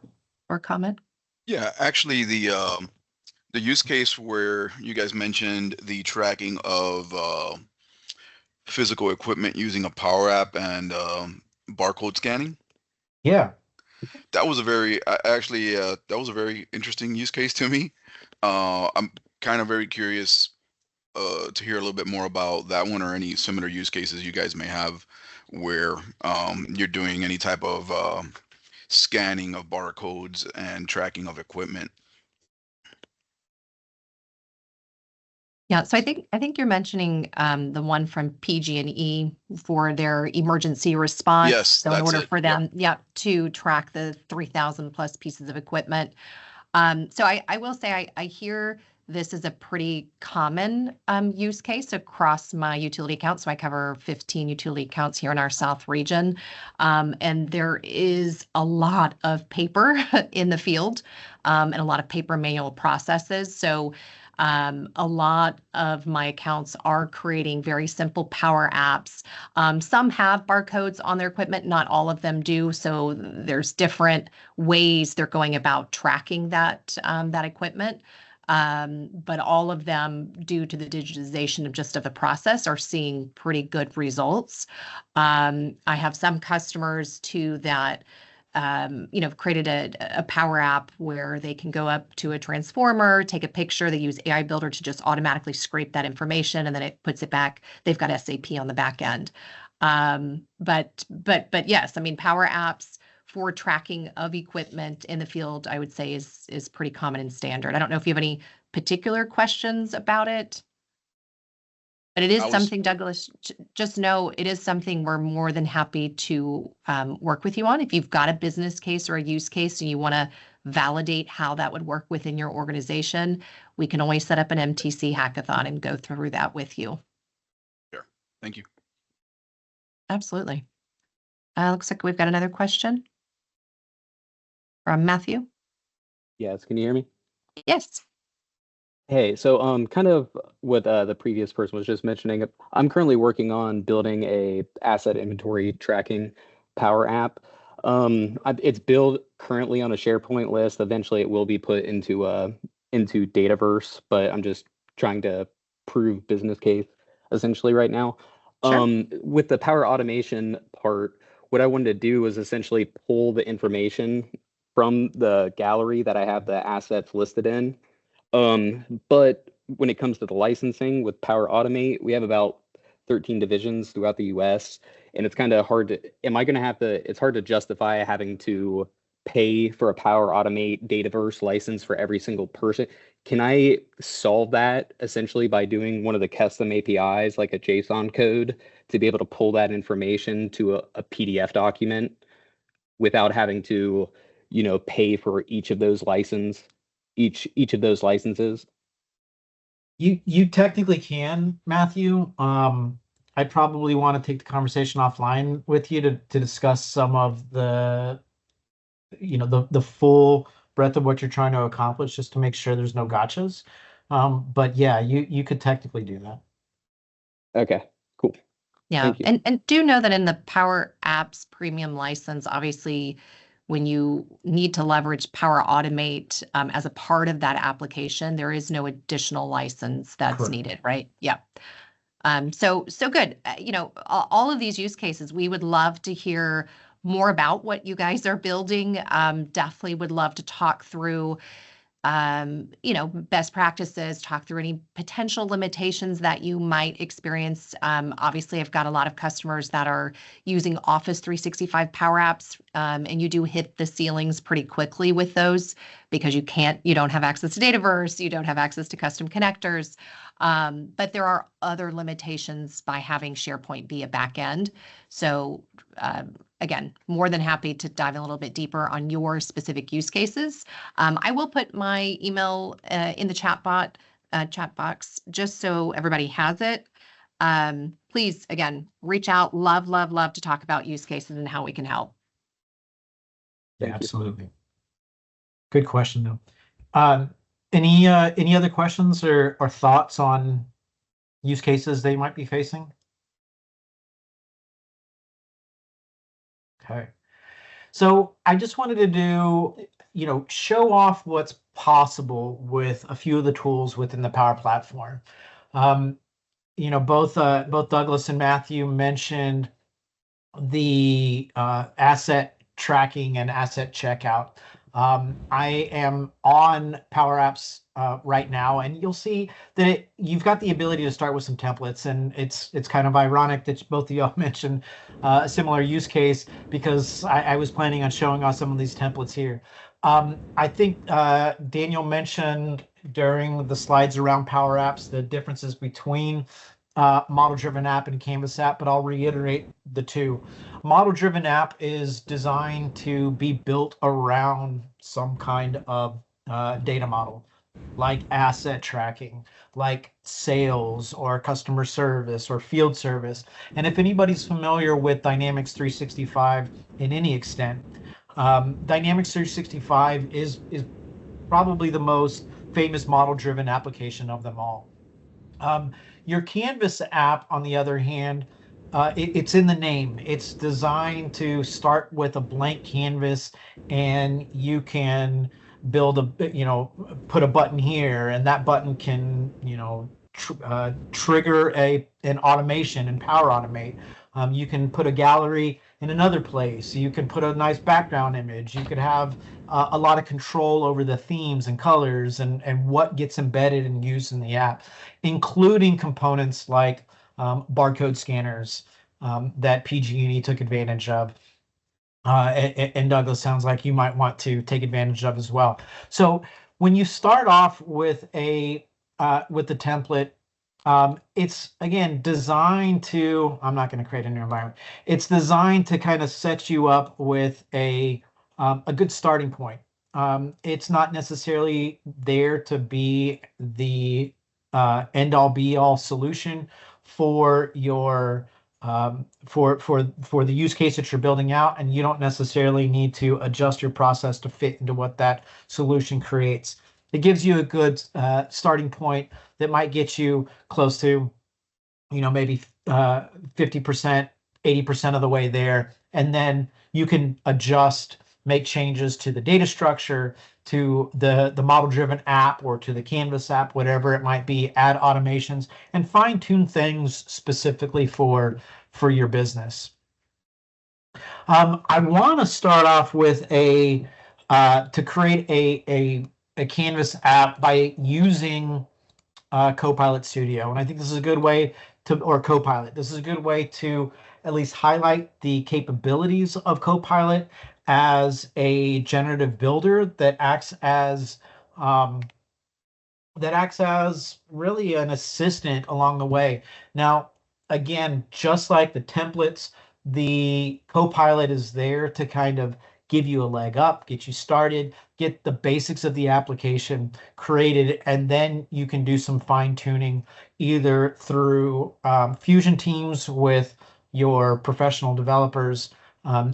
or comment. Yeah, actually, the use case where you guys mentioned the tracking of physical equipment using a Power App and barcode scanning, yeah. that was a very that was a very interesting use case to me. I'm kind of very curious to hear a little bit more about that one or any similar use cases you guys may have where you're doing any type of scanning of barcodes and tracking of equipment. Yeah, so I think you're mentioning the one from PG&E for their emergency response. Yes, So in that's order it. for Yep. them, to track the 3,000 plus pieces of equipment. So I will say I hear this is a pretty common use case across my utility accounts. So I cover 15 utility accounts here in our South region. And there is a lot of paper in the field and a lot of paper manual processes. So a lot of my accounts are creating very simple power apps. Some have barcodes on their equipment, not all of them do. So there's different ways they're going about tracking that equipment. But all of them, due to the digitization of the process, are seeing pretty good results. I have some customers too that created a power app where they can go up to a transformer, take a picture. They use AI Builder to just automatically scrape that information, and then it puts it back. They've got SAP on the back end. But yes, I mean, power apps for tracking of equipment in the field, I would say is pretty common and standard. I don't know if you have any particular questions about it. But it is something, Douglas, just know it is something we're more than happy to work with you on. If you've got a business case or a use case and you want to validate how that would work within your organization, we can always set up an MTC hackathon and go through that with you. Sure. Thank you. Absolutely. Looks like we've got another question from Matthew. Yes, can you hear me? Yes. Hey, so kind of what the previous person was just mentioning, I'm currently working on building a asset inventory tracking power app. It's built currently on a SharePoint list. Eventually, it will be put into Dataverse, but I'm just trying to prove business case essentially right now. Sure. With the power automation part, what I wanted to do was essentially pull the information from the gallery that I have the assets listed in. But when it comes to the licensing with Power Automate, we have about 13 divisions throughout the US, and it's kind of hard to, it's hard to justify having to pay for a Power Automate Dataverse license for every single person. Can I solve that essentially by doing one of the custom APIs, like a JSON code, to be able to pull that information to a PDF document without having to, pay for each of those licenses? You technically can, Matthew. I'd probably want to take the conversation offline with you to discuss some of the full breadth of what you're trying to accomplish, just to make sure there's no gotchas. But yeah, you could technically do that. Okay, cool. Yeah, and do know that in the Power Apps premium license, obviously, when you need to leverage Power Automate as a part of that application, there is no additional license that's Correct. needed, right? Yeah. So good. All of these use cases, we would love to hear more about what you guys are building. Definitely would love to talk through best practices, talk through any potential limitations that you might experience. Obviously, I've got a lot of customers that are using Office 365 Power Apps, and you do hit the ceilings pretty quickly with those because you don't have access to Dataverse, you don't have access to custom connectors. But there are other limitations by having SharePoint be a backend. So again, more than happy to dive a little bit deeper on your specific use cases. I will put my email in the chat box just so everybody has it. Please, again, reach out. Love to talk about use cases and how we can help. Yeah, absolutely. Good question, though. Any other questions or thoughts on use cases they might be facing? Okay. So I just wanted to do, show off what's possible with a few of the tools within the Power Platform. Both Douglas and Matthew mentioned the asset tracking and asset checkout. I am on Power Apps right now, and you'll see that you've got the ability to start with some templates, and it's kind of ironic that both of y'all mentioned a similar use case, because I was planning on showing off some of these templates here. I think Daniel mentioned during the slides around Power Apps the differences between model-driven app and Canvas app, but I'll reiterate the two. Model-driven app is designed to be built around some kind of data model, like asset tracking, like sales or customer service or field service. And if anybody's familiar with Dynamics 365 in any extent, Dynamics 365 is probably the most famous model-driven application of them all. Your Canvas app, on the other hand, it's in the name. It's designed to start with a blank canvas, and you can build put a button here, and that button can, trigger an automation and Power Automate. You can put a gallery in another place. You can put a nice background image. You could have a lot of control over the themes and colors and what gets embedded and used in the app, including components like barcode scanners that PG&E took advantage of. And Douglas, sounds like you might want to take advantage of as well. So when you start off with the template, it's, again, designed to, I'm not going to create a new environment. It's designed to kind of set you up with a good starting point. It's not necessarily there to be the end-all be-all solution for your for the use case that you're building out, and you don't necessarily need to adjust your process to fit into what that solution creates. It gives you a good starting point that might get you close to, maybe 50%, 80% of the way there. And then you can adjust, make changes to the data structure, to the model-driven app, or to the Canvas app, whatever it might be, add automations, and fine-tune things specifically for your business. I want to start off with to create a Canvas app by using Copilot Studio. And I think this is a good way or Copilot. This is a good way to at least highlight the capabilities of Copilot as a generative builder that acts as really an assistant along the way. Now, again, just like the templates, the Copilot is there to kind of give you a leg up, get you started, get the basics of the application created, and then you can do some fine tuning either through Fusion teams with your professional developers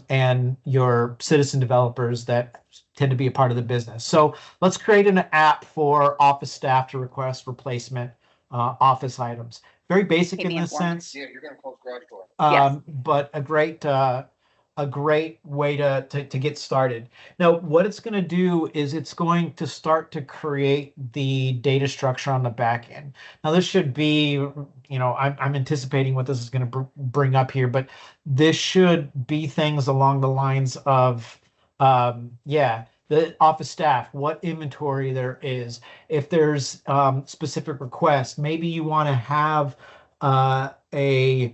and your citizen developers that tend to be a part of the business. So let's create an app for office staff to request replacement office items. Very basic in this sense. Yeah, you're going to close garage door. Yes. But a great way to get started. Now, what it's going to do is it's going to start to create the data structure on the back end. Now, this should be, I'm anticipating what this is going to bring up here, but this should be things along the lines of, the office staff, what inventory there is. If there's specific requests, maybe you want to have a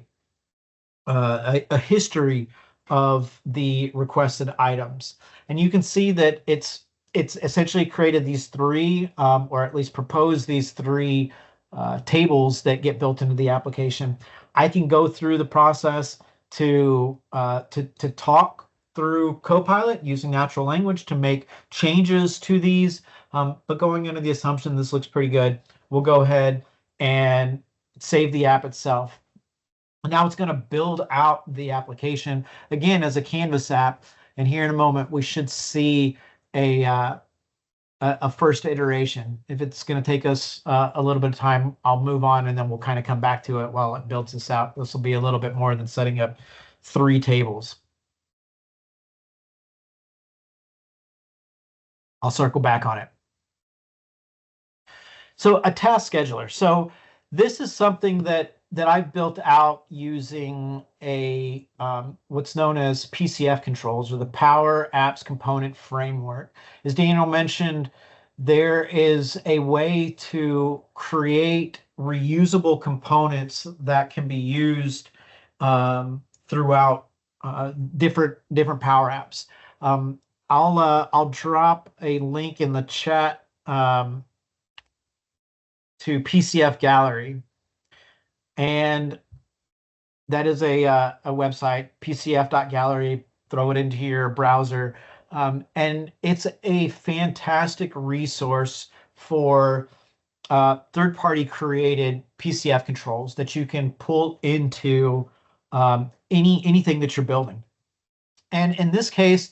history of the requested items. And you can see that it's essentially created these three, or at least proposed these three tables that get built into the application. I can go through the process to talk through Copilot using natural language to make changes to these, but going under the assumption this looks pretty good, we'll go ahead and save the app itself. Now it's going to build out the application again as a Canvas app, and here in a moment we should see a first iteration. If it's going to take us a little bit of time, I'll move on and then we'll kind of come back to it while it builds this out. This will be a little bit more than setting up 3 tables. I'll circle back on it. So a task scheduler. So this is something that I've built out using a what's known as PCF controls, or the Power Apps Component Framework. As Daniel mentioned, there is a way to create reusable components that can be used throughout different Power Apps. I'll drop a link in the chat to PCF Gallery, and that is a website, pcf.gallery. Throw it into your browser, and it's a fantastic resource for third-party created PCF controls that you can pull into anything that you're building. And in this case,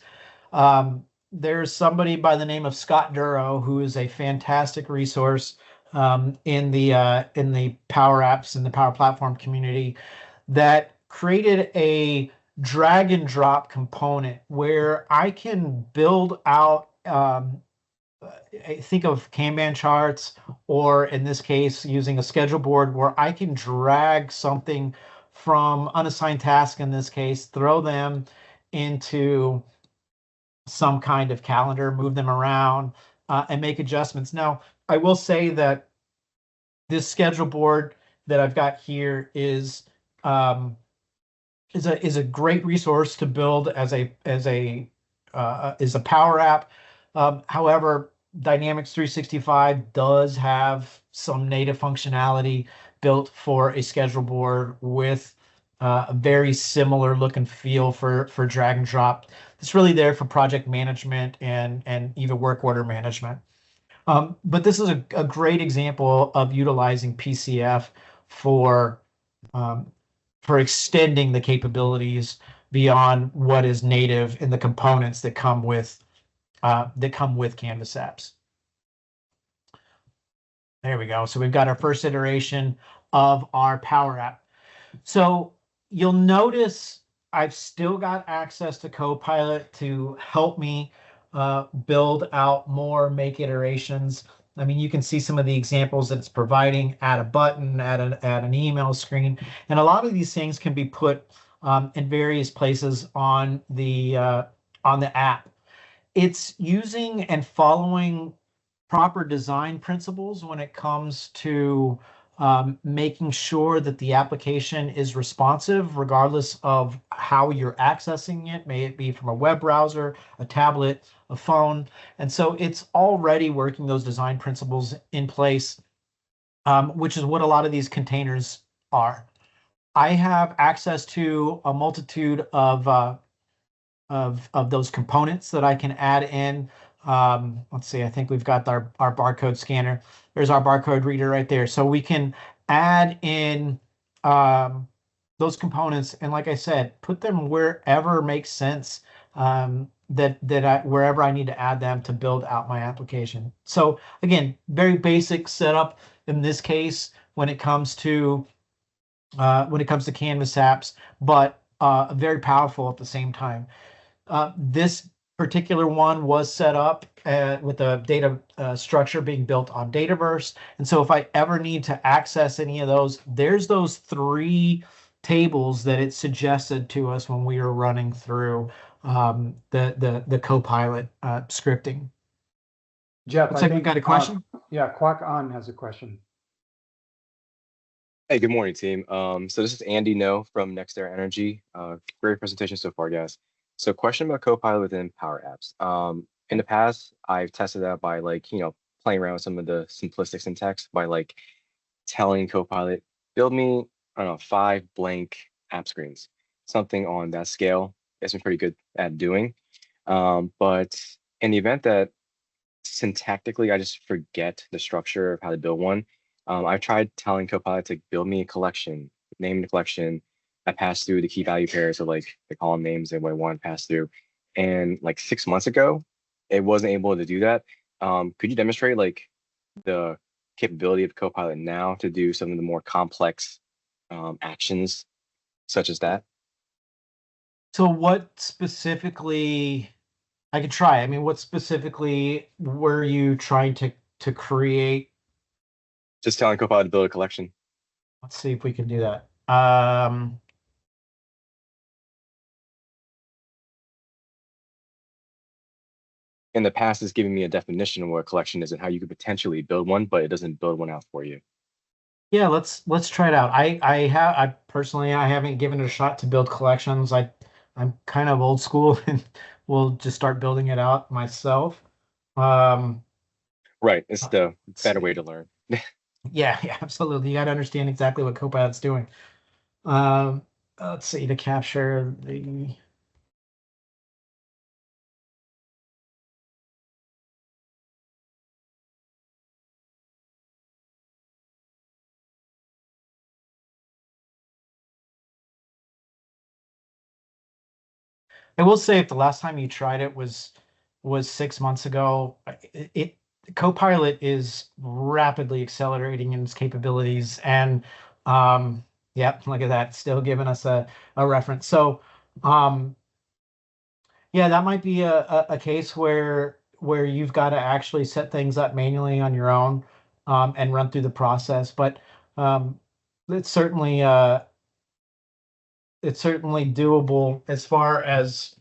there's somebody by the name of Scott Duro, who is a fantastic resource in the Power Apps and the Power Platform community, that created a drag and drop component where I can build out, think of Kanban charts, or in this case, using a schedule board, where I can drag something from unassigned task, in this case, throw them into some kind of calendar, move them around, and make adjustments. Now, I will say that this schedule board that I've got here is a great resource to build as a Power App. However, Dynamics 365 does have some native functionality built for a schedule board with a very similar look and feel for drag and drop. It's really there for project management and even work order management. But this is a great example of utilizing PCF for extending the capabilities beyond what is native in the components that come with Canvas apps. There we go. So we've got our first iteration of our Power App. So you'll notice I've still got access to Copilot to help me build out more, make iterations. I mean, you can see some of the examples that it's providing. Add a button, add an email screen, and a lot of these things can be put in various places on the app. It's using and following proper design principles when it comes to making sure that the application is responsive regardless of how you're accessing it, may it be from a web browser, a tablet, a phone. And so it's already working those design principles in place, which is what a lot of these containers are. I have access to a multitude of those components that I can add in. Let's see, I think we've got our barcode scanner. There's our barcode reader right there. So we can add in those components, and like I said, put them wherever makes sense, wherever I need to add them to build out my application. So again, very basic setup in this case when it comes to Canvas apps, but very powerful at the same time. This particular one was set up with a data structure being built on Dataverse. And so if I ever need to access any of those, there's those 3 tables that it suggested to us when we were running through the Copilot scripting. Jeff, looks like we've got a question. Yeah, Quack On has a question. Hey, good morning, team. So this is Andy No from Next Era Energy. Great presentation so far, guys. So question about Copilot within Power Apps. In the past, I've tested that by playing around with some of the simplistic syntax by telling Copilot, build me, I don't know, 5 blank app screens, something on that scale. It's been pretty good at doing. But in the event that syntactically I just forget the structure of how to build one, I've tried telling Copilot to build me a collection, name the collection. I pass through the key value pairs of the column names and what I want to pass through. And 6 months ago, it wasn't able to do that. Could you demonstrate the capability of Copilot now to do some of the more complex actions such as that? So what specifically, I could try. I mean, what specifically were you trying to create? Just telling Copilot to build a collection. Let's see if we can do that. In the past, it's giving me a definition of what a collection is and how you could potentially build one, but it doesn't build one out for you. Yeah, let's try it out. I personally I haven't given it a shot to build collections. I'm kind of old school and will just start building it out myself. Right, it's the let's better see. way to learn. Yeah, absolutely. You got to understand exactly what Copilot's doing. Let's see, to capture the. I will say if the last time you tried it was 6 months ago, Copilot is rapidly accelerating in its capabilities, and yeah, look at that, still giving us a reference. So yeah, that might be a case where you've got to actually set things up manually on your own, and run through the process. But um, it's certainly doable as far as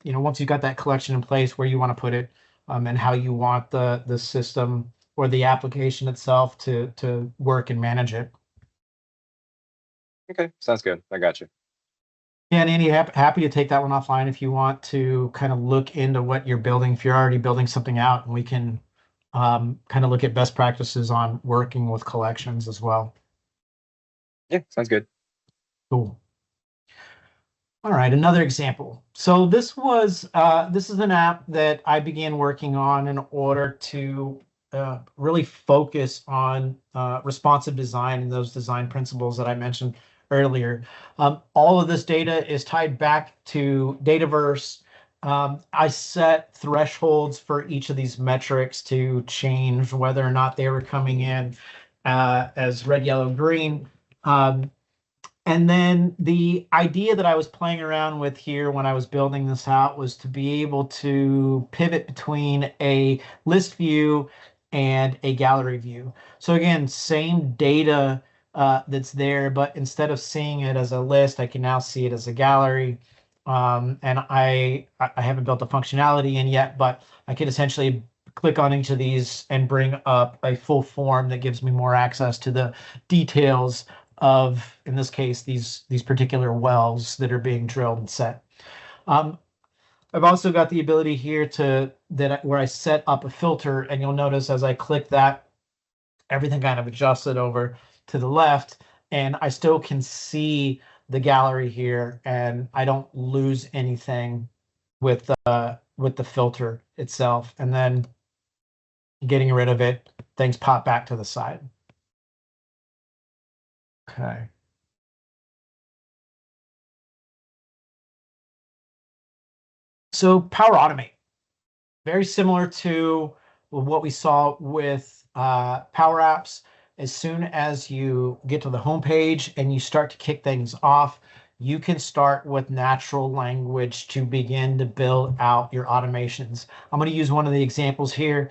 once you've got that collection in place, where you want to put it, and how you want the system or the application itself to work and manage it. Okay, sounds good. I got you. Yeah, and Andy, happy to take that one offline if you want to kind of look into what you're building. If you're already building something out, and we can kind of look at best practices on working with collections as well. Yeah, sounds good. Cool. All right, another example. So this is an app that I began working on in order to really focus on responsive design and those design principles that I mentioned earlier. All of this data is tied back to Dataverse. I set thresholds for each of these metrics to change whether or not they were coming in as red, yellow, green. And then the idea that I was playing around with here when I was building this out was to be able to pivot between a list view and a gallery view. So again, same data that's there, but instead of seeing it as a list, I can now see it as a gallery. And I haven't built the functionality in yet, but I can essentially click on each of these and bring up a full form that gives me more access to the details of, in this case, these particular wells that are being drilled and set. I've also got the ability here where I set up a filter, and you'll notice as I click that, everything kind of adjusted over to the left, and I still can see the gallery here, and I don't lose anything with the filter itself. And then getting rid of it, things pop back to the side. Okay. So Power Automate, very similar to what we saw with Power Apps. As soon as you get to the home page and you start to kick things off, you can start with natural language to begin to build out your automations. I'm going to use one of the examples here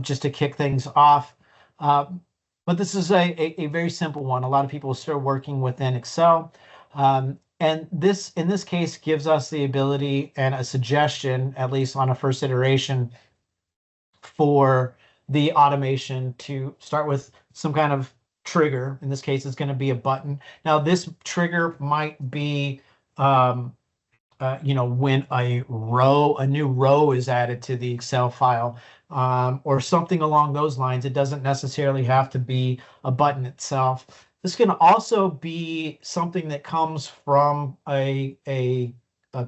just to kick things off. But this is a very simple one. A lot of people are still working within Excel. And this, in this case, gives us the ability and a suggestion, at least on a first iteration, for the automation to start with some kind of trigger. In this case, it's going to be a button. Now, this trigger might be, when a new row is added to the Excel file, or something along those lines. It doesn't necessarily have to be a button itself. This can also be something that comes from a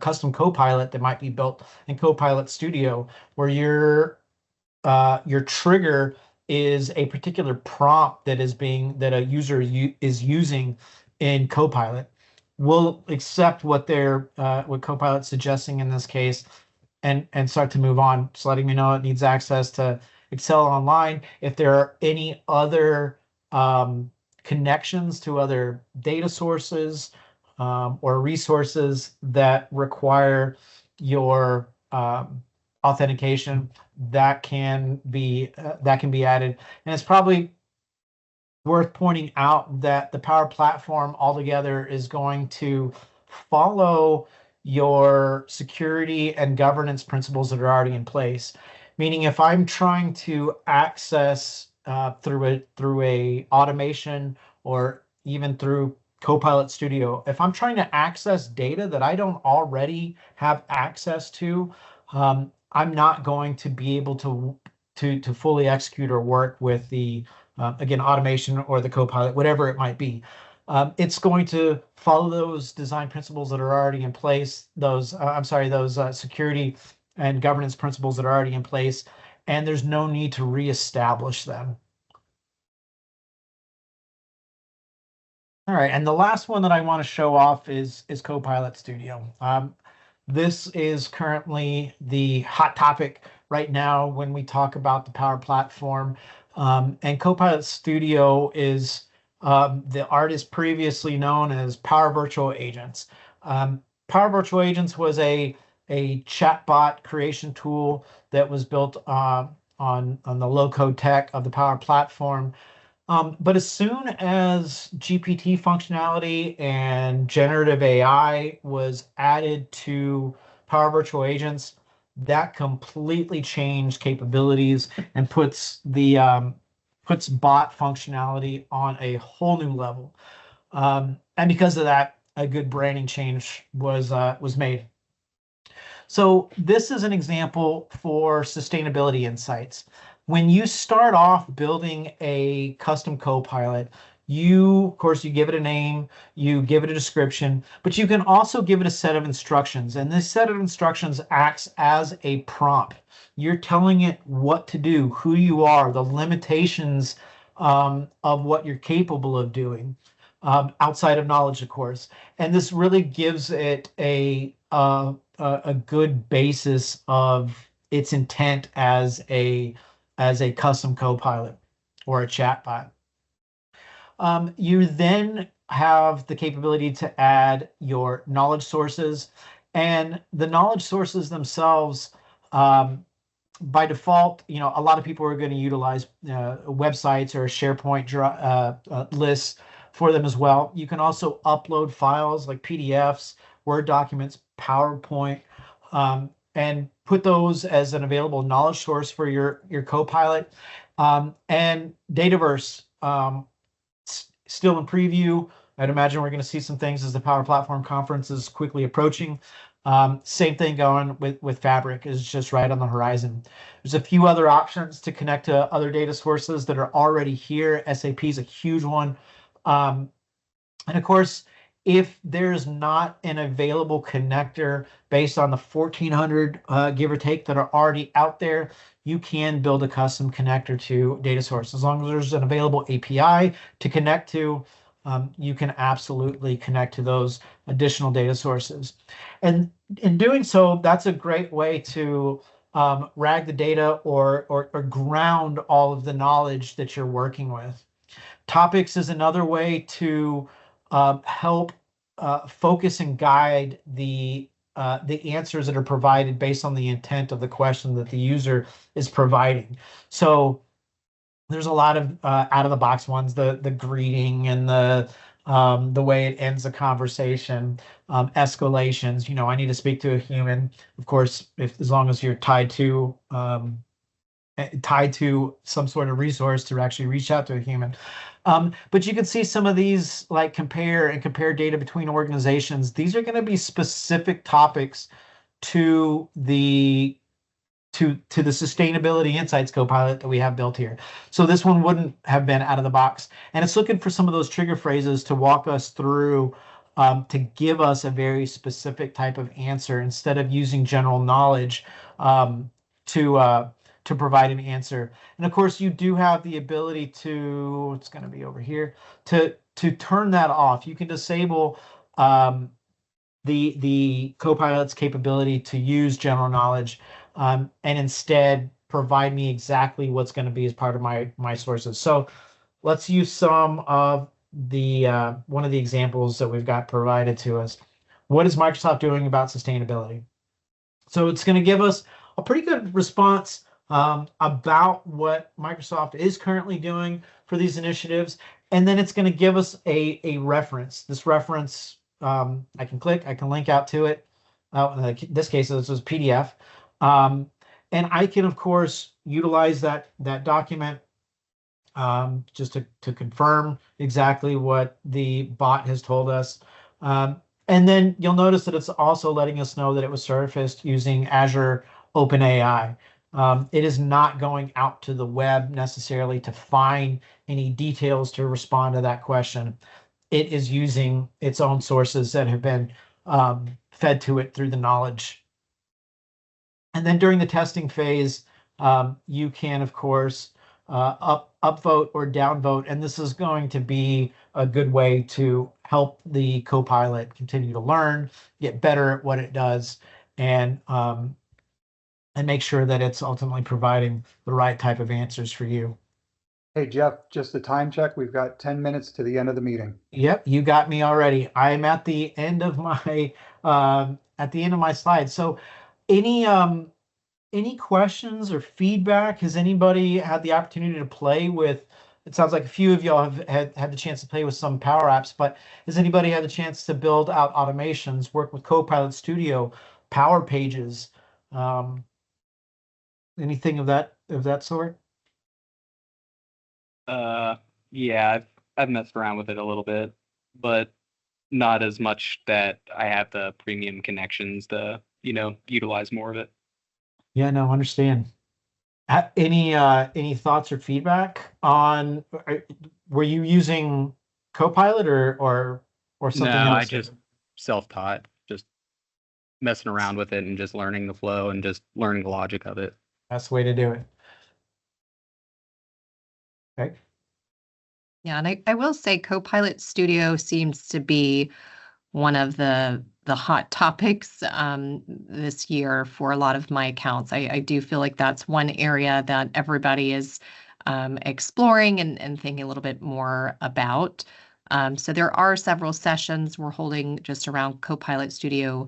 custom Copilot that might be built in Copilot Studio, where your trigger is a particular prompt that a user is using in Copilot. We'll accept what Copilot's suggesting in this case, and start to move on. Just letting me know it needs access to Excel Online. If there are any other connections to other data sources or resources that require your authentication that can be added. And it's probably worth pointing out that the Power Platform altogether is going to follow your security and governance principles that are already in place. Meaning, if I'm trying to access through a automation or even through Copilot Studio, if I'm trying to access data that I don't already have access to, I'm not going to be able to fully execute or work with the again, automation or the Copilot, whatever it might be. It's going to follow those design principles that are already in place, those security and governance principles that are already in place, and there's no need to reestablish them. All right, and the last one that I want to show off is Copilot Studio. This is currently the hot topic right now when we talk about the Power Platform. And Copilot Studio is the artist previously known as Power Virtual Agents. Power Virtual Agents was a chatbot creation tool that was built on the low-code tech of the Power Platform. But as soon as GPT functionality and generative AI was added to Power Virtual Agents, that completely changed capabilities and puts bot functionality on a whole new level. And because of that, a good branding change was made. So this is an example for sustainability insights. When you start off building a custom Copilot, of course, you give it a name, you give it a description, but you can also give it a set of instructions. And this set of instructions acts as a prompt. You're telling it what to do, who you are, the limitations of what you're capable of doing, outside of knowledge, of course. And this really gives it a good basis of its intent as a custom Copilot or a chatbot. You then have the capability to add your knowledge sources, and the knowledge sources themselves, by default, a lot of people are going to utilize websites or SharePoint lists for them as well. You can also upload files like PDFs, Word documents, PowerPoint, and put those as an available knowledge source for your Copilot. And Dataverse, still in preview. I'd imagine we're going to see some things as the Power Platform conference is quickly approaching. Same thing going with Fabric is just right on the horizon. There's a few other options to connect to other data sources that are already here. SAP is a huge one. And of course, if there's not an available connector based on the 1,400, give or take, that are already out there, you can build a custom connector to data source. As long as there's an available API to connect to, you can absolutely connect to those additional data sources. And in doing so, that's a great way to RAG the data or ground all of the knowledge that you're working with. Topics is another way to help focus and guide the answers that are provided based on the intent of the question that the user is providing. So there's a lot of out-of-the-box ones, the greeting and the way it ends the conversation, escalations. I need to speak to a human. Of course, as long as you're tied to some sort of resource to actually reach out to a human. But you can see some of these, like compare data between organizations. These are going to be specific topics to the Sustainability Insights Copilot that we have built here. So this one wouldn't have been out of the box. And it's looking for some of those trigger phrases to walk us through, to give us a very specific type of answer instead of using general knowledge to provide an answer. And of course, you do have the ability to, it's going to be over here, to turn that off. You can disable the Copilot's capability to use general knowledge, and instead provide me exactly what's going to be as part of my sources. So let's use some of the one of the examples that we've got provided to us. What is Microsoft doing about sustainability? So it's going to give us a pretty good response about what Microsoft is currently doing for these initiatives. And then it's going to give us a reference. This reference, I can link out to it. In this case, this was PDF. And I can, of course, utilize that document just to confirm exactly what the bot has told us. And then you'll notice that it's also letting us know that it was surfaced using Azure OpenAI. It is not going out to the web necessarily to find any details to respond to that question. It is using its own sources that have been fed to it through the knowledge. And then during the testing phase, you can, of course, upvote or downvote, and this is going to be a good way to help the Copilot continue to learn, get better at what it does, and make sure that it's ultimately providing the right type of answers for you. Hey, Jeff, just a time check. We've got 10 minutes to the end of the meeting. Yep, you got me already. I'm at the end of my slides. So any questions or feedback? Has anybody had the opportunity to play with? It sounds like a few of y'all have had the chance to play with some Power Apps, but has anybody had the chance to build out automations, work with Copilot Studio, Power Pages, anything of that sort? Yeah, I've messed around with it a little bit, but not as much that I have the premium connections to, utilize more of it. Yeah, no, understand. Any thoughts or feedback on? Were you using Copilot or something else? No, I just self-taught, just messing around with it and just learning the flow and just learning the logic of it. That's the way to do it. Okay. Yeah, and I will say Copilot Studio seems to be one of the hot topics this year for a lot of my accounts. I do feel like that's one area that everybody is exploring and thinking a little bit more about. So there are several sessions we're holding just around Copilot Studio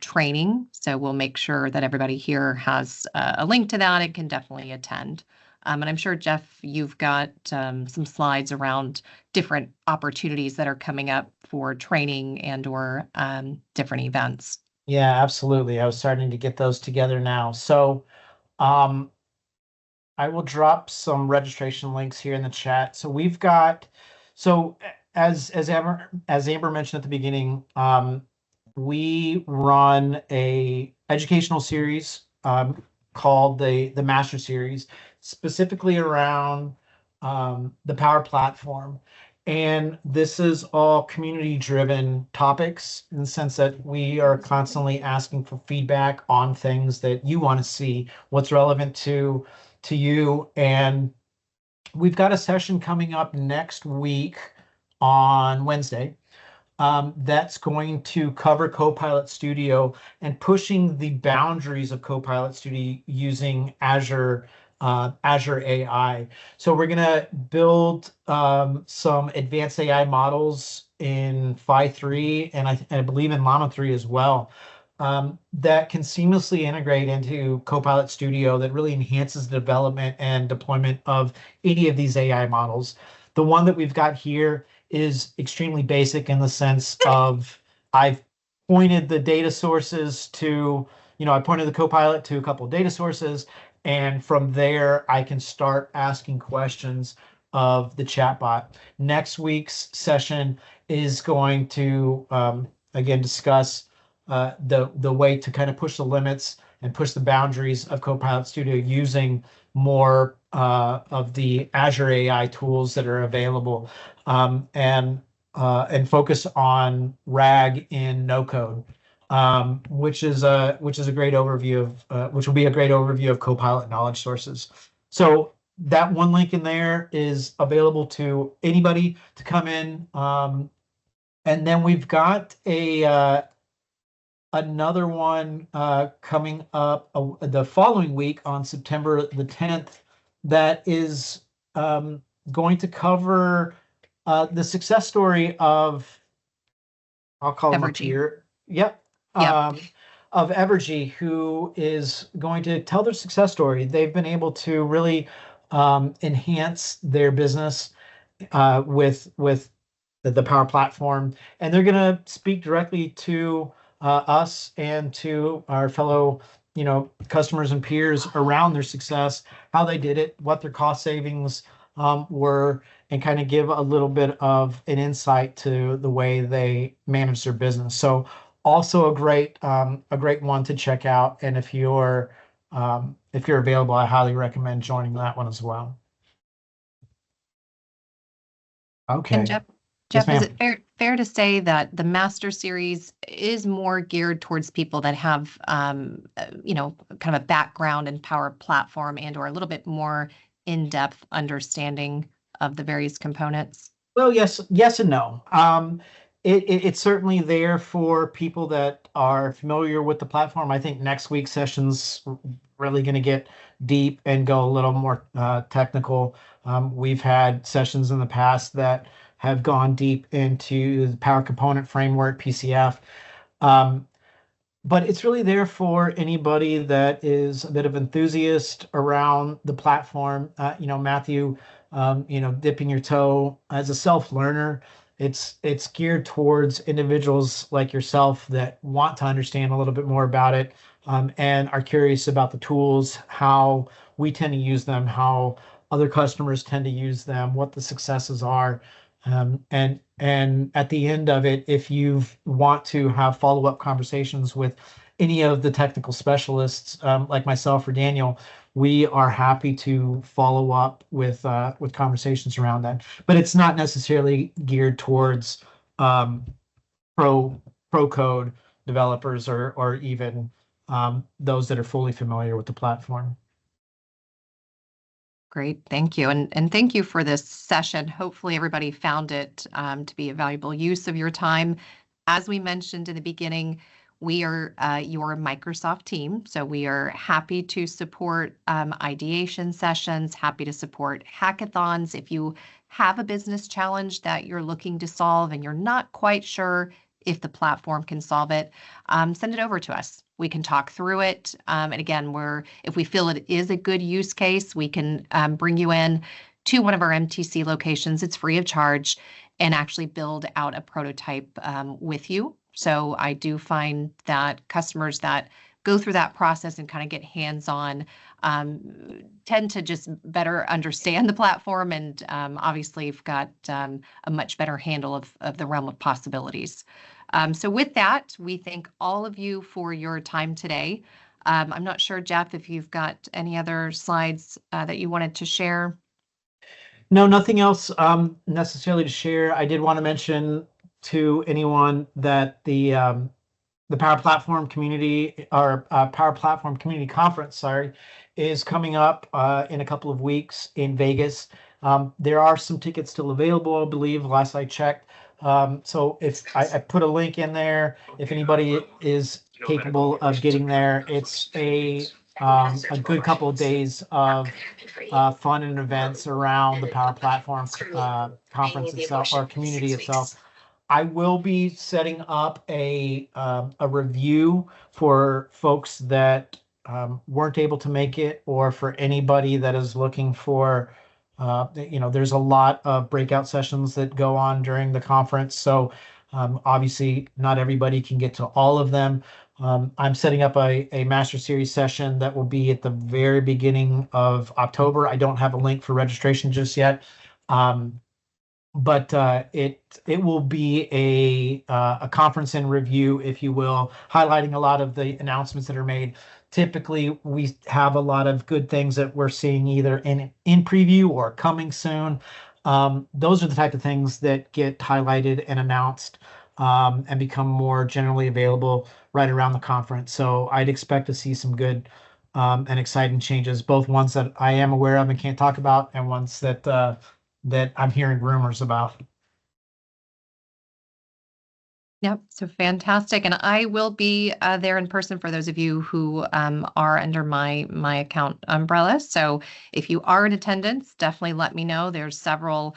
training. So we'll make sure that everybody here has a link to that and can definitely attend. And I'm sure, Jeff, you've got some slides around different opportunities that are coming up for training and or different events. Yeah, absolutely. I was starting to get those together now. So I will drop some registration links here in the chat. So we've got, as Amber mentioned at the beginning, we run a educational series called the Master Series, specifically around the Power Platform. And this is all community-driven topics in the sense that we are constantly asking for feedback on things that you want to see, what's relevant to you. And we've got a session coming up next week on Wednesday that's going to cover Copilot Studio and pushing the boundaries of Copilot Studio using Azure AI. So we're going to build some advanced AI models in Phi 3 and I believe in Llama 3 as well that can seamlessly integrate into Copilot Studio that really enhances the development and deployment of any of these AI models. The one that we've got here is extremely basic in the sense of I've pointed the data sources to, I pointed the Copilot to a couple of data sources, and from there I can start asking questions of the chatbot. Next week's session is going to, again, discuss the way to kind of push the limits and push the boundaries of Copilot Studio using more of the Azure AI tools that are available, and focus on RAG in no code, which is a great overview of which will be a great overview of Copilot knowledge sources. So that one link in there is available to anybody to come in, and then we've got another one coming up the following week on September the 10th that is going to cover the success story of, I'll call them up here. Yep. Yep. of Evergy, who is going to tell their success story. They've been able to really enhance their business with the Power Platform, and they're going to speak directly to us and to our fellow, customers and peers around their success, how they did it, what their cost savings were, and kind of give a little bit of an insight to the way they manage their business. So also a great one to check out. And if you're available, I highly recommend joining that one as well. Okay. And Jeff, Yes, is ma'am. it fair to say that the Master Series is more geared towards people that have, kind of a background in Power Platform and or a little bit more in-depth understanding of the various components? Well, yes and no. It's certainly there for people that are familiar with the platform. I think next week's session's really going to get deep and go a little more technical. We've had sessions in the past that have gone deep into the Power Component Framework, PCF. But it's really there for anybody that is a bit of enthusiast around the platform. Matthew, dipping your toe as a self-learner. It's geared towards individuals like yourself that want to understand a little bit more about it, and are curious about the tools, how we tend to use them, how other customers tend to use them, what the successes are. And at the end of it, if you want to have follow-up conversations with any of the technical specialists, like myself or Daniel, we are happy to follow up with conversations around that. But it's not necessarily geared towards pro code developers or even those that are fully familiar with the platform. Great, thank you. And thank you for this session. Hopefully everybody found it to be a valuable use of your time. As we mentioned in the beginning, we are your Microsoft team, so we are happy to support ideation sessions, happy to support hackathons. If you have a business challenge that you're looking to solve and you're not quite sure if the platform can solve it, send it over to us. We can talk through it. And again, if we feel it is a good use case, we can bring you in to one of our MTC locations. It's free of charge, and actually build out a prototype with you. So I do find that customers that go through that process and kind of get hands-on tend to just better understand the platform, and obviously have got a much better handle of the realm of possibilities. So with that, we thank all of you for your time today. I'm not sure, Jeff, if you've got any other slides that you wanted to share. No, nothing else necessarily to share. I did want to mention to anyone that the Power Platform Community, or Power Platform Community Conference, is coming up in a couple of weeks in Vegas. There are some tickets still available, I believe, last I checked. So if I put a link in there, if anybody is capable of getting there, it's a good couple of days of fun and events around the Power Platform conference itself, or community itself. I will be setting up a review for folks that weren't able to make it, or for anybody that is looking for, there's a lot of breakout sessions that go on during the conference. So obviously not everybody can get to all of them. I'm setting up a Master Series session that will be at the very beginning of October. I don't have a link for registration just yet. But it will be a conference in review, if you will, highlighting a lot of the announcements that are made. Typically, we have a lot of good things that we're seeing either in preview or coming soon. Those are the type of things that get highlighted and announced and become more generally available right around the conference. So I'd expect to see some good and exciting changes, both ones that I am aware of and can't talk about, and ones that I'm hearing rumors about. Yep, so fantastic. And I will be there in person for those of you who are under my account umbrella. So if you are in attendance, definitely let me know. There's several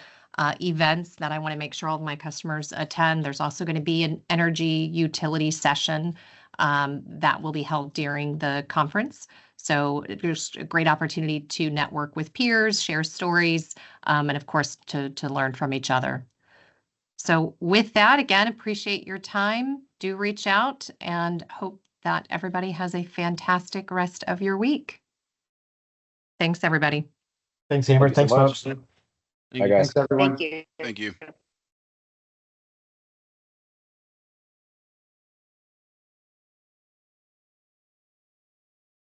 events that I want to make sure all of my customers attend. There's also going to be an energy utility session that will be held during the conference. So there's a great opportunity to network with peers, share stories, and of course, to learn from each other. So with that, again, appreciate your time. Do reach out and hope that everybody has a fantastic rest of your week. Thanks, everybody. Thanks, Amber. Thank you so Thanks, much. folks. Bye, guys. Thanks, everyone. Thank you. Thank you.